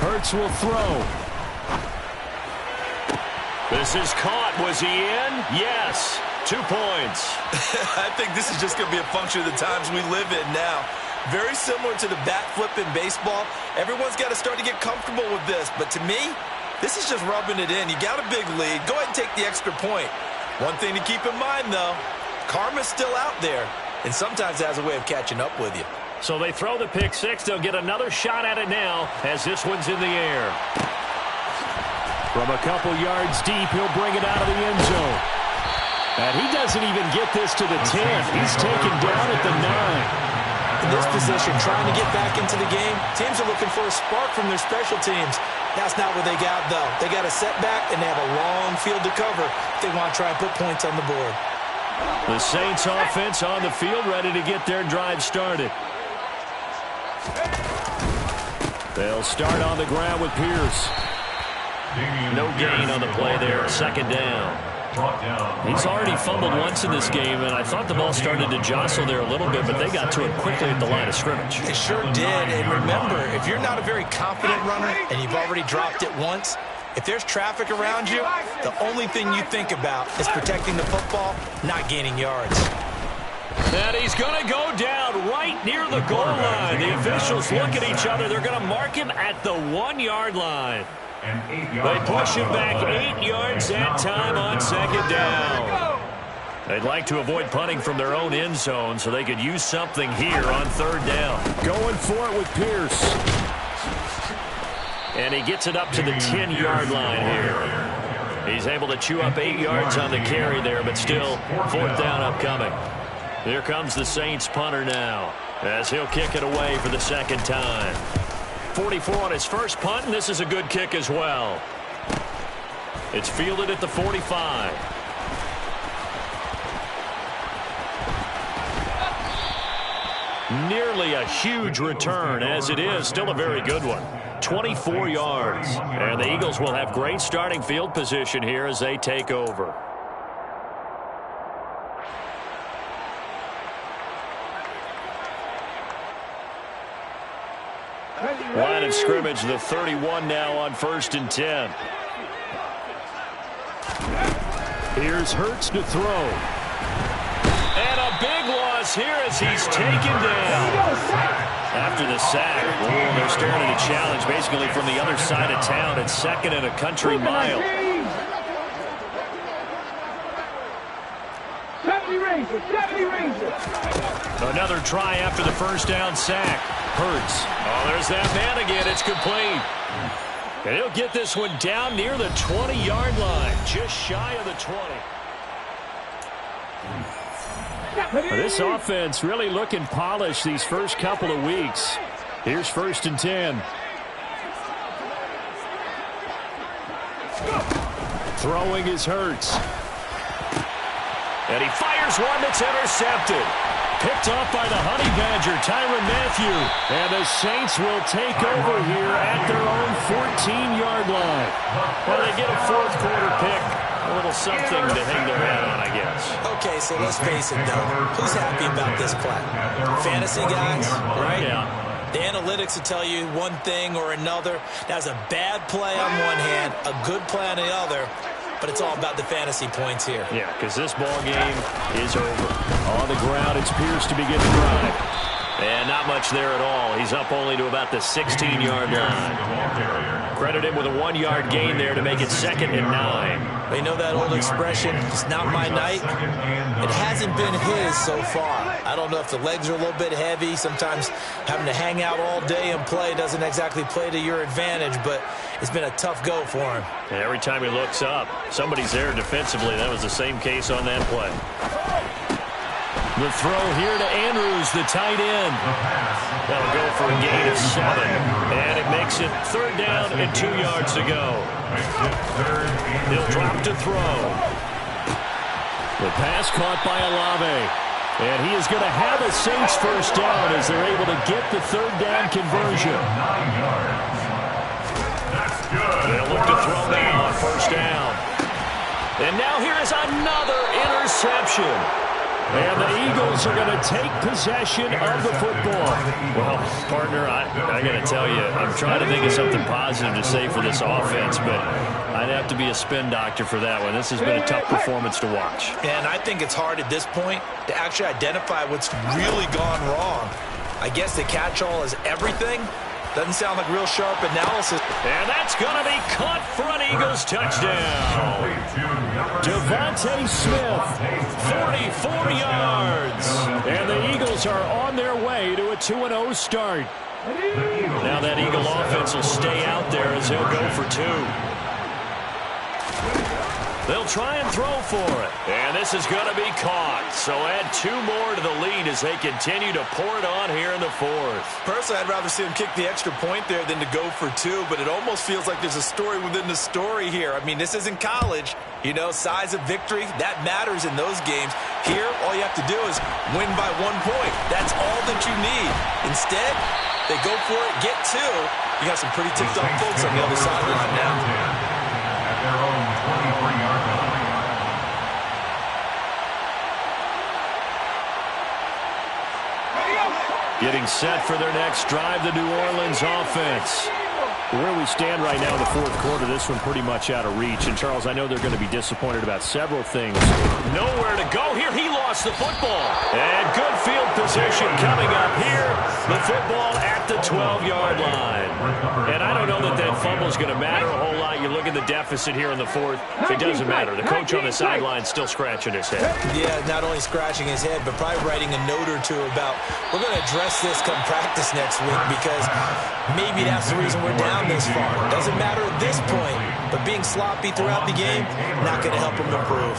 Hurts will throw. This is caught. Was he in? Yes. 2 points. I think this is just going to be a function of the times we live in now. Very similar to the bat flip in baseball. Everyone's got to start to get comfortable with this. But to me, this is just rubbing it in. You got a big lead. Go ahead and take the extra point. One thing to keep in mind, though, karma's still out there. And sometimes it has a way of catching up with you. So they throw the pick-6. They'll get another shot at it now as this one's in the air. From a couple yards deep, he'll bring it out of the end zone. And he doesn't even get this to the 10. He's taken down at the 9. In this position, trying to get back into the game, teams are looking for a spark from their special teams. That's not what they got, though. They got a setback, and they have a long field to cover if they want to try and put points on the board. The Saints offense on the field, ready to get their drive started. They'll start on the ground with Pierce. No gain on the play there, second down. He's already fumbled once in this game, and I thought the ball started to jostle there a little bit, but they got to it quickly at the line of scrimmage. They sure did, and remember, if you're not a very confident runner and you've already dropped it once, if there's traffic around you, the only thing you think about is protecting the football, not gaining yards. And he's going to go down right near the goal line. The officials look at each other. They're going to mark him at the 1-yard line. They push him back 8 yards that time on second down. They'd like to avoid punting from their own end zone so they could use something here on third down. Going for it with Pierce. And he gets it up to the 10-yard line here. He's able to chew up 8 yards on the carry there, but still fourth down upcoming. Here comes the Saints punter now as he'll kick it away for the second time. 44 on his first punt, and this is a good kick as well. It's fielded at the 45. Nearly a huge return, as it is still a very good one. 24 yards. And the Eagles will have great starting field position here as they take over. Line of scrimmage, the 31 now on 1st and 10. Here's Hurts to throw. And a big loss here as he's taken down. After the sack, they're staring at a challenge basically from the other side of town at 2nd and a country mile. Ranger, 70 Ranger. Another try after the first down sack. Hurts. Oh, there's that man again. It's complete. And he'll get this one down near the 20-yard line, just shy of the 20. This offense really looking polished these first couple of weeks. Here's 1st and 10. Throwing is Hurts. And he fires one that's intercepted. Picked off by the Honey Badger, Tyrann Mathieu. And the Saints will take over here at their own 14-yard line. Well, they get a fourth-quarter pick. A little something to hang their hat on, I guess. Okay, so let's face it, though. Who's happy about this play? Fantasy guys, right? Yeah. The analytics will tell you one thing or another. That's a bad play on one hand, a good play on the other, but it's all about the fantasy points here. Yeah, because this ball game is over. On the ground, it's Pierce to begin the drive. And not much there at all. He's up only to about the 16-yard line. Credit him with a 1-yard gain there to make it 2nd and 9. You know that old expression, it's not my night? It hasn't been his so far. I don't know if the legs are a little bit heavy. Sometimes having to hang out all day and play doesn't exactly play to your advantage, but it's been a tough go for him. And every time he looks up, somebody's there defensively. That was the same case on that play. The throw here to Andrews, the tight end. That'll go for a gain of 7. And it makes it 3rd down and 2 yards to go. He'll drop to throw. The pass caught by Olave. And he is going to have a Saints first down as they're able to get the 3rd down conversion. They'll look to throw now on 1st down. And now here is another interception. And the Eagles are going to take possession of the football. Well, partner, I got to tell you, I'm trying to think of something positive to say for this offense, but I'd have to be a spin doctor for that one. This has been a tough performance to watch. And I think it's hard at this point to actually identify what's really gone wrong. I guess the catch-all is everything. Doesn't sound like real sharp analysis. And that's going to be caught for an Eagles touchdown. Devontae Smith, 44 yards. And the Eagles are on their way to a 2-0 start. Now that Eagle offense will stay out there as they'll go for 2. They'll try and throw for it. And this is going to be caught. So add 2 more to the lead as they continue to pour it on here in the 4th. Personally, I'd rather see him kick the extra point there than to go for 2, but it almost feels like there's a story within the story here. I mean, this isn't college. You know, size of victory, that matters in those games. Here, all you have to do is win by 1 point. That's all that you need. Instead, they go for it, get 2. You got some pretty ticked off folks on the other sideline now. At their own 23-yard line. Getting set for their next drive, the New Orleans offense. Where we stand right now in the 4th quarter, this one pretty much out of reach. And, Charles, I know they're going to be disappointed about several things. Nowhere to go here. He lost the football. And good field position coming up here. The football at the 12-yard line. And I don't know that that fumble is going to matter a whole lot. You look at the deficit here in the 4th. It doesn't matter. The coach on the sideline still scratching his head. Yeah, not only scratching his head, but probably writing a note or two about, we're going to address this come practice next week because maybe that's the reason we're down this far. Doesn't matter at this point, but being sloppy throughout the game, not going to help them improve.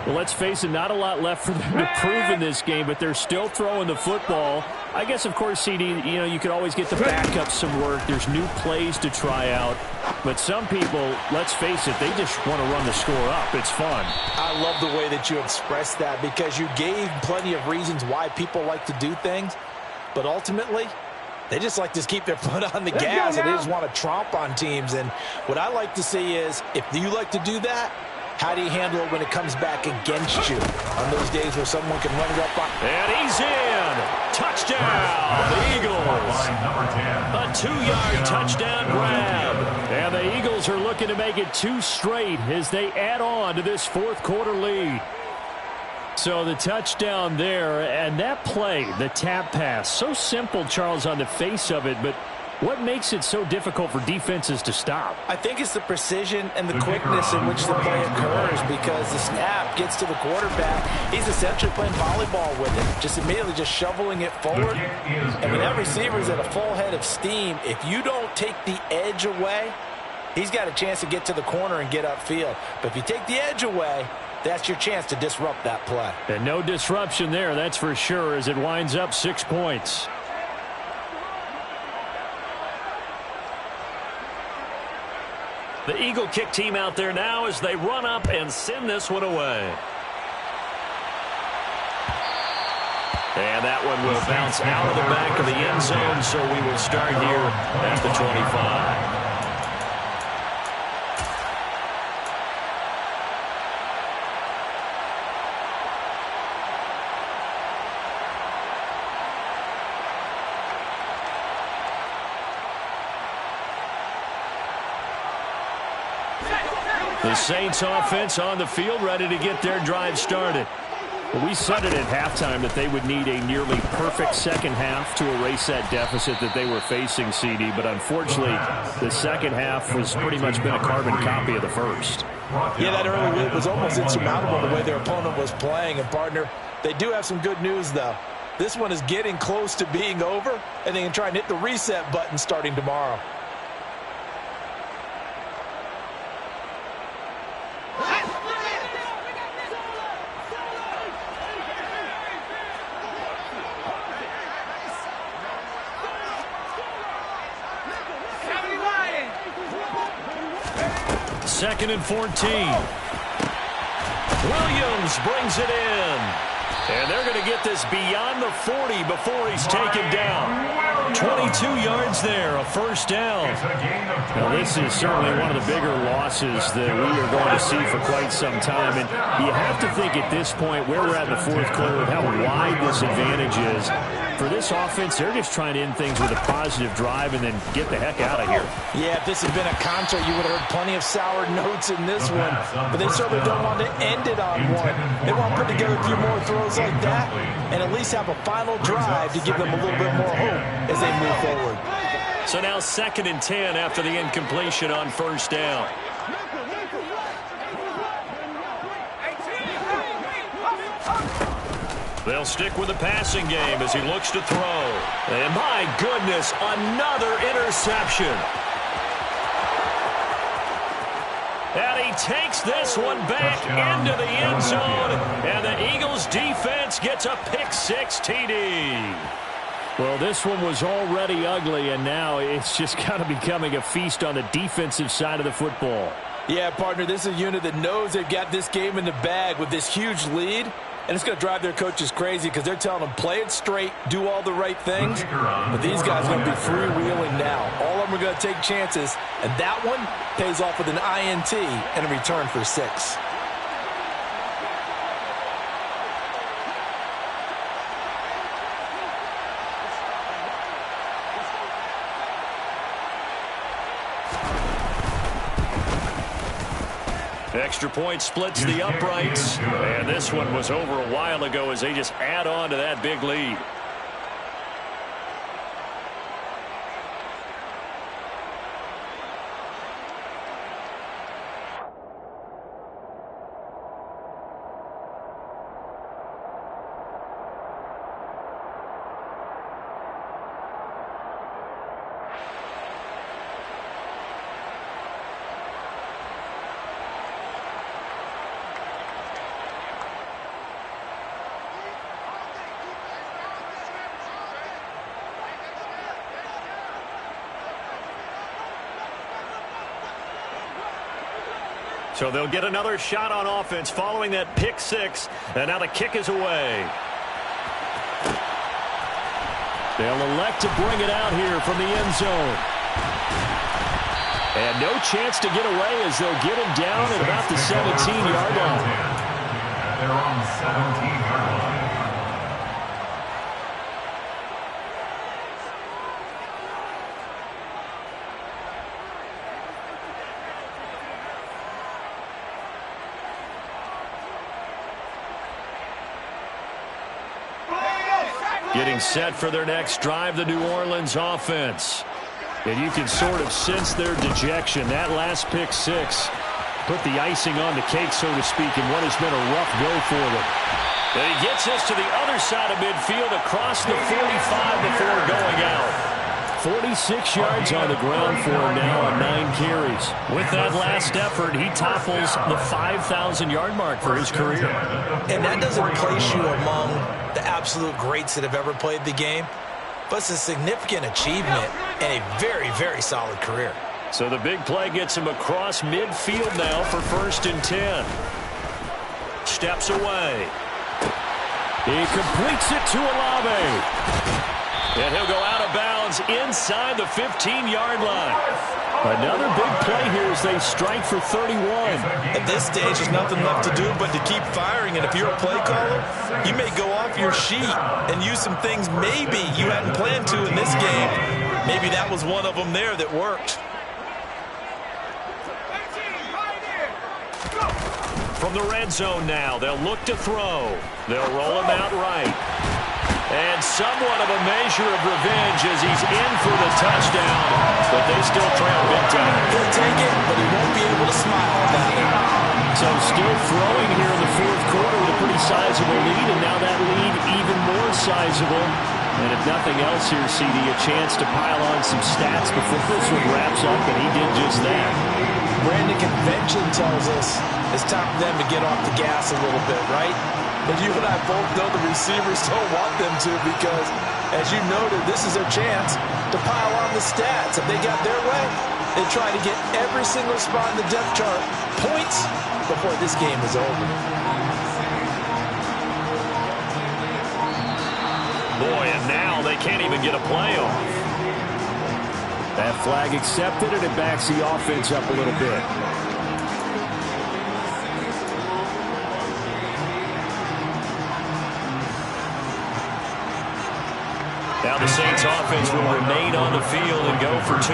Well, let's face it, not a lot left for them to prove in this game, but they're still throwing the football. I guess, of course, CD, you know, you could always get the backup some work. There's new plays to try out. But some people, let's face it, they just want to run the score up. It's fun. I love the way that you expressed that because you gave plenty of reasons why people like to do things. But ultimately, they just like to keep their foot on the gas and they just want to tromp on teams. And what I like to see is, if you like to do that, how do you handle it when it comes back against you on those days where someone can run it up on? And he's in. Touchdown, the Eagles. A 2-yard touchdown grab. And the Eagles are looking to make it 2 straight as they add on to this 4th quarter lead. So the touchdown there, and that play, the tap pass, so simple, Charles, on the face of it, but What makes it so difficult for defenses to stop? I think it's the precision and the quickness in which the play occurs, because the snap gets to the quarterback. He's essentially playing volleyball with it, just immediately just shoveling it forward. And when that receiver's at a full head of steam, if you don't take the edge away, he's got a chance to get to the corner and get upfield. But if you take the edge away, that's your chance to disrupt that play. And no disruption there, that's for sure, as it winds up 6 points. The Eagle kick team out there now as they run up and send this one away. And that one will bounce out of the back of the end zone, so we will start here at the 25. The Saints offense on the field, ready to get their drive started. Well, we said it at halftime that they would need a nearly perfect second half to erase that deficit that they were facing, CD. But unfortunately, the second half has pretty much been a carbon copy of the first. Yeah, that early lead was almost insurmountable the way their opponent was playing. And, partner, they do have some good news, though. This one is getting close to being over, and they can try and hit the reset button starting tomorrow. Second and 14. Williams brings it in. And they're going to get this beyond the 40 before he's taken down. 22 yards there, a first down. Now, this is certainly one of the bigger losses that we are going to see for quite some time. And you have to think at this point, where we're at in the fourth quarter, how wide this advantage is. For this offense, they're just trying to end things with a positive drive and then get the heck out of here. Yeah, if this had been a concert, you would have heard plenty of sour notes in this one. But they certainly don't want to end it on one. They want to put together a few more throws like that and at least have a final drive to give them a little bit more hope as they move forward. So now 2nd and 10 after the incompletion on first down. They'll stick with the passing game as he looks to throw. And my goodness, another interception. And he takes this one back into the end zone. And the Eagles defense gets a pick-6 TD. Well, this one was already ugly, and now it's just kind of becoming a feast on the defensive side of the football. Yeah, partner, this is a unit that knows they've got this game in the bag with this huge lead. And it's going to drive their coaches crazy because they're telling them, play it straight, do all the right things. But these guys are going to be freewheeling now. All of them are going to take chances. And that one pays off with an INT and a return for 6. Extra point splits the uprights. And this one was over a while ago as they just add on to that big lead. So they'll get another shot on offense following that pick-6. And now the kick is away. They'll elect to bring it out here from the end zone. And no chance to get away as they'll get him down at about the 17-yard line. They're on the 17-yard line. Getting set for their next drive, the New Orleans offense. And you can sort of sense their dejection. That last pick six put the icing on the cake, so to speak, in what has been a rough go for them. And he gets us to the other side of midfield across the 45 before going out. 46 yards on the ground for him now on 9 carries. With that last effort, he topples the 5,000-yard mark for his career. And that doesn't place you among the absolute greats that have ever played the game, but it's a significant achievement and a very, very solid career. So the big play gets him across midfield now for 1st and 10. Steps away. He completes it to Olave. And he'll go out of bounds inside the 15-yard line. Another big play here as they strike for 31. At this stage, there's nothing left to do but to keep firing. And if you're a play caller, you may go off your sheet and use some things maybe you hadn't planned to in this game. Maybe that was one of them there that worked. From the red zone now, they'll look to throw. They'll roll him out right. And somewhat of a measure of revenge as he's in for the touchdown, but they still trail big time. He'll take it, but he won't be able to smile about it. So still throwing here in the 4th quarter with a pretty sizable lead, and now that lead even more sizable. And if nothing else here, CD, a chance to pile on some stats before this one wraps up, and he did just that. Brandon, convention tells us it's time for them to get off the gas a little bit, right? But you and I both know the receivers don't want them to because, as you noted, this is their chance to pile on the stats. If they got their way, they try to get every single spot in the depth chart points before this game is over. Boy, and now they can't even get a play off. That flag accepted, and it backs the offense up a little bit. Now the Saints offense will remain on the field and go for 2.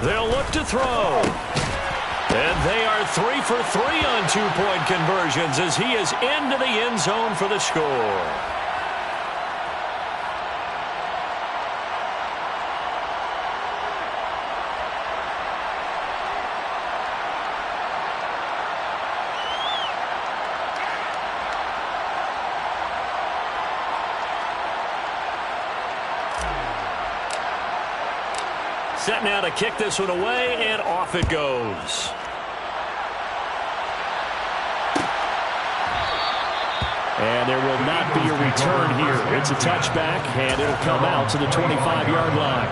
They'll look to throw. And they are 3 for 3 on 2-point conversions as he is into the end zone for the score. Set now to kick this one away, and off it goes. And there will not be a return here. It's a touchback, and it'll come out to the 25-yard line.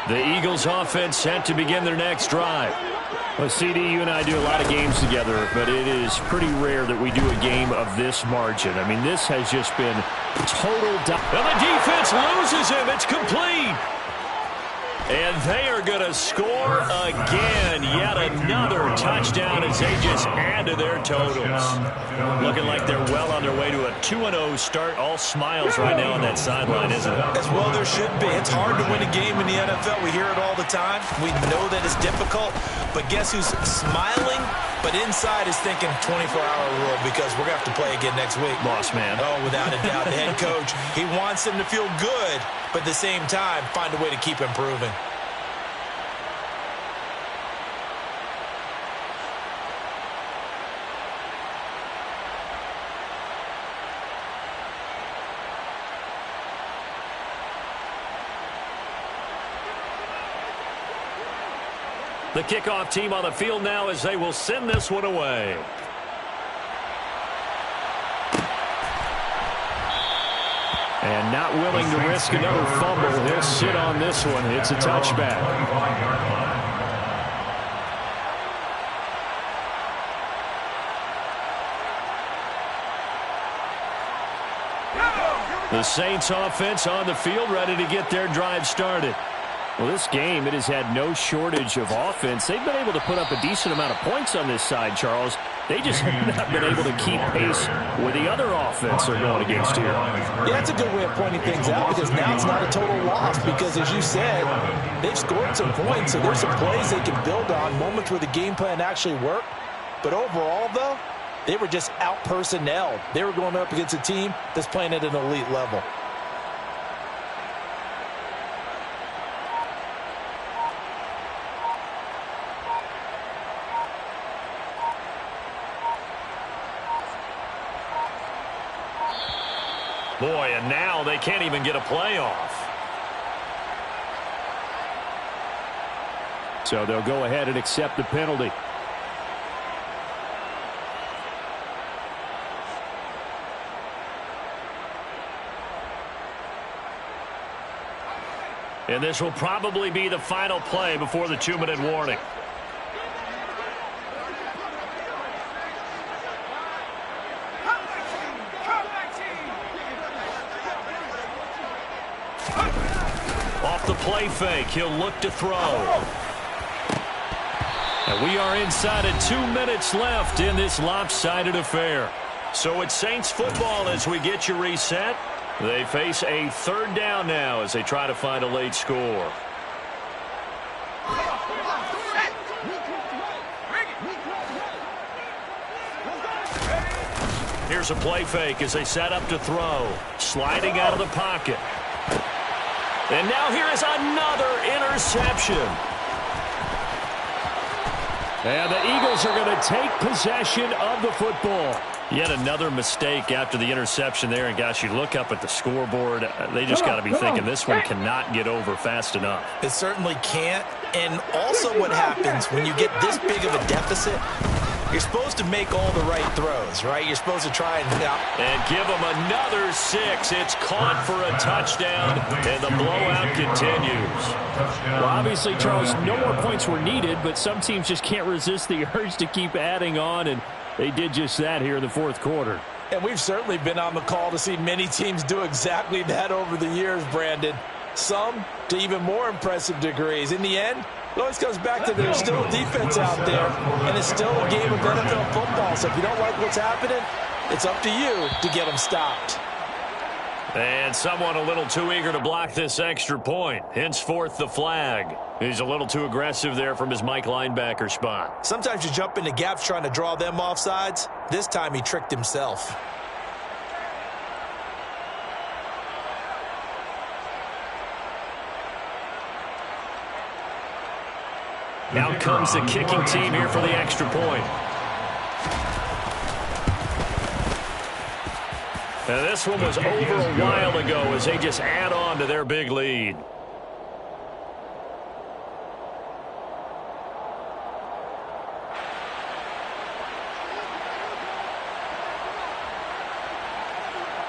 The Eagles offense set to begin their next drive. Well, CD, you and I do a lot of games together, but it is pretty rare that we do a game of this margin. I mean, this has just been total... Well, the defense loses him. It's complete. And they are going to score again. Yet another touchdown as they just add to their totals. Looking like they're well on their way to a 2-0 start. All smiles right now on that sideline, isn't it? As well there should be. It's hard to win a game in the NFL. We hear it all the time. We know that it's difficult. But guess who's smiling? But inside is thinking 24-hour rule because we're going to have to play again next week. Boss man. Oh, without a doubt. The head coach, he wants them to feel good, but at the same time, find a way to keep improving. The kickoff team on the field now as they will send this one away. And not willing to risk another fumble. He'll sit on this one. It's a touchback. The Saints offense on the field, ready to get their drive started. Well, this game, it has had no shortage of offense. They've been able to put up a decent amount of points on this side, Charles. They just have not been able to keep pace with the other offense they're going against here. Yeah, that's a good way of pointing things out, because now it's not a total loss, because as you said, they've scored some points, so there's some plays they can build on, moments where the game plan actually worked. But overall, though, they were just out-personnelled. They were going up against a team that's playing at an elite level. Boy, and now they can't even get a play off. So they'll go ahead and accept the penalty. And this will probably be the final play before the 2-minute warning. Off the play fake, he'll look to throw. And we are inside of 2 minutes left in this lopsided affair. So it's Saints football as we get you reset. They face a 3rd down now as they try to find a late score. Here's a play fake as they set up to throw. Sliding out of the pocket. And now here is another interception. And the Eagles are going to take possession of the football. Yet another mistake after the interception there. And, gosh, you look up at the scoreboard. They just got to be thinking this one cannot get over fast enough. It certainly can't. And also what happens when you get this big of a deficit, you're supposed to make all the right throws, right? You're supposed to try and give them another 6. It's caught for a touchdown, and the blowout continues. Well, obviously, Charles, no more points were needed, but some teams just can't resist the urge to keep adding on, and they did just that here in the 4th quarter. And we've certainly been on the call to see many teams do exactly that over the years, Brandon. Some to even more impressive degrees. In the end, it always comes back to there's still a defense out there, and it's still a game of NFL football. So if you don't like what's happening, it's up to you to get them stopped. And someone a little too eager to block this extra point. Henceforth, the flag. He's a little too aggressive there from his Mike linebacker spot. Sometimes you jump into gaps trying to draw them off sides. This time he tricked himself. Out comes the kicking team here for the extra point. And this one was over a while ago as they just add on to their big lead.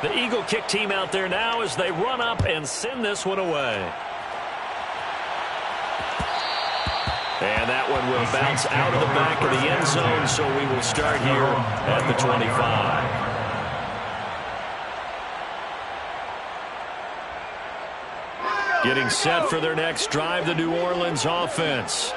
The Eagle kick team out there now as they run up and send this one away. And that one will bounce out of the back of the end zone, so we will start here at the 25. Getting set for their next drive, the New Orleans offense.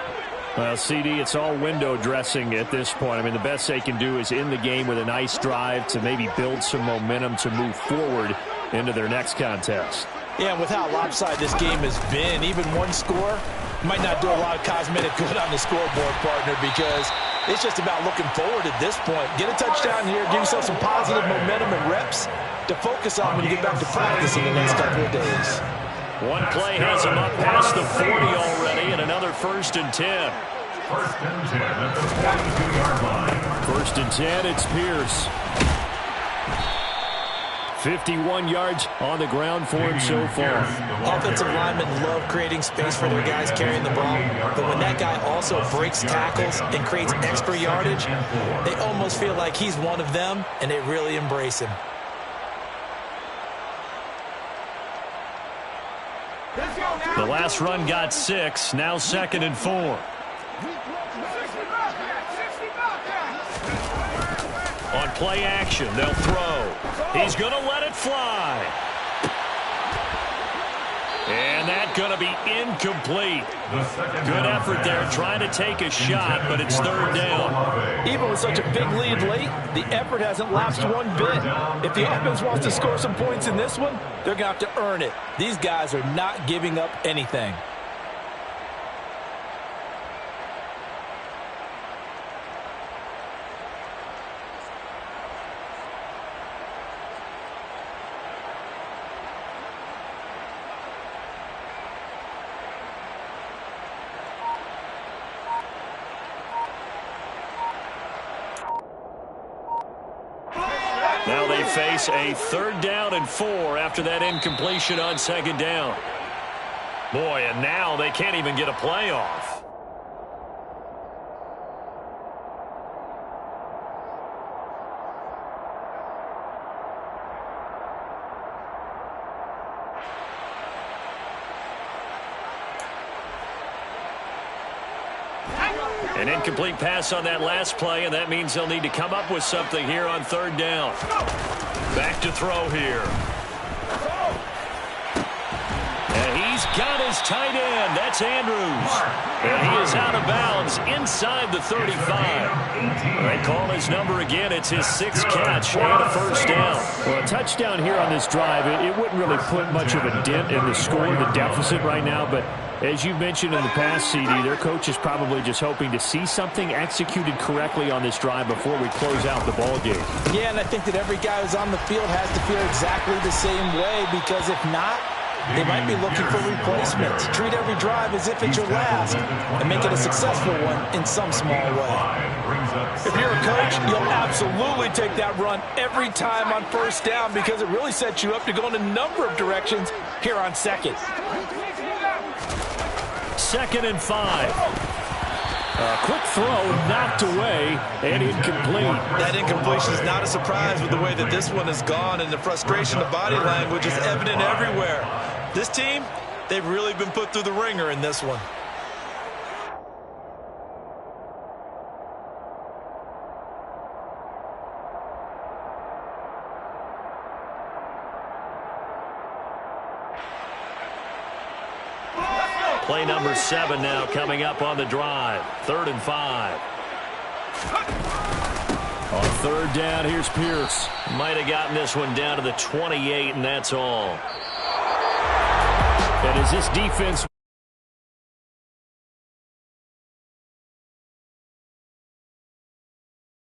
Well, CD, it's all window dressing at this point. I mean, the best they can do is end the game with a nice drive to maybe build some momentum to move forward into their next contest. Yeah, and with how lopsided this game has been, even one score might not do a lot of cosmetic good on the scoreboard, partner, because it's just about looking forward at this point. Get a touchdown here, give yourself some positive momentum and reps to focus on when you get back to practice in the next couple of days. One play has him up past the 40 already, and another 1st and 10. 1st and 10 at the 42-yard line. 1st and 10, it's Pierce. 51 yards on the ground for him so far. Offensive linemen love creating space for their guys carrying the ball, but when that guy also breaks tackles and creates extra yardage, they almost feel like he's one of them, and they really embrace him. The last run got 6, now 2nd and 4. On play action, they'll throw. He's going to let it fly. And that's going to be incomplete. Good effort there trying to take a shot, but it's third down. Even with such a big lead late, the effort hasn't lapsed one bit. If the offense wants to score some points in this one, they're going to have to earn it. These guys are not giving up anything. Now they face a 3rd down and 4 after that incompletion on 2nd down. Boy, and now they can't even get a play off. An incomplete pass on that last play, and that means they'll need to come up with something here on 3rd down. Back to throw here. And he's got his tight end. That's Andrews. And he is out of bounds inside the 35. They call his number again. It's his 6th catch and a 1st down. Well, a touchdown here on this drive, it wouldn't really put much of a dent in the score, the deficit right now, but as you've mentioned in the past, CD, their coach is probably just hoping to see something executed correctly on this drive before we close out the ball game. Yeah, and I think that every guy who's on the field has to feel exactly the same way, because if not, they might be looking for replacements. Treat every drive as if it's your last and make it a successful one in some small way. If you're a coach, you'll absolutely take that run every time on 1st down, because it really sets you up to go in a number of directions here on 2nd. 2nd and 5. A quick throw knocked away and incomplete. That incompletion is not a surprise with the way that this one has gone, and the frustration of body language is evident everywhere. This team, they've really been put through the ringer in this one. Play number 7 now coming up on the drive. 3rd and 5. On 3rd down, here's Pierce. Might have gotten this one down to the 28, and that's all. And as this defense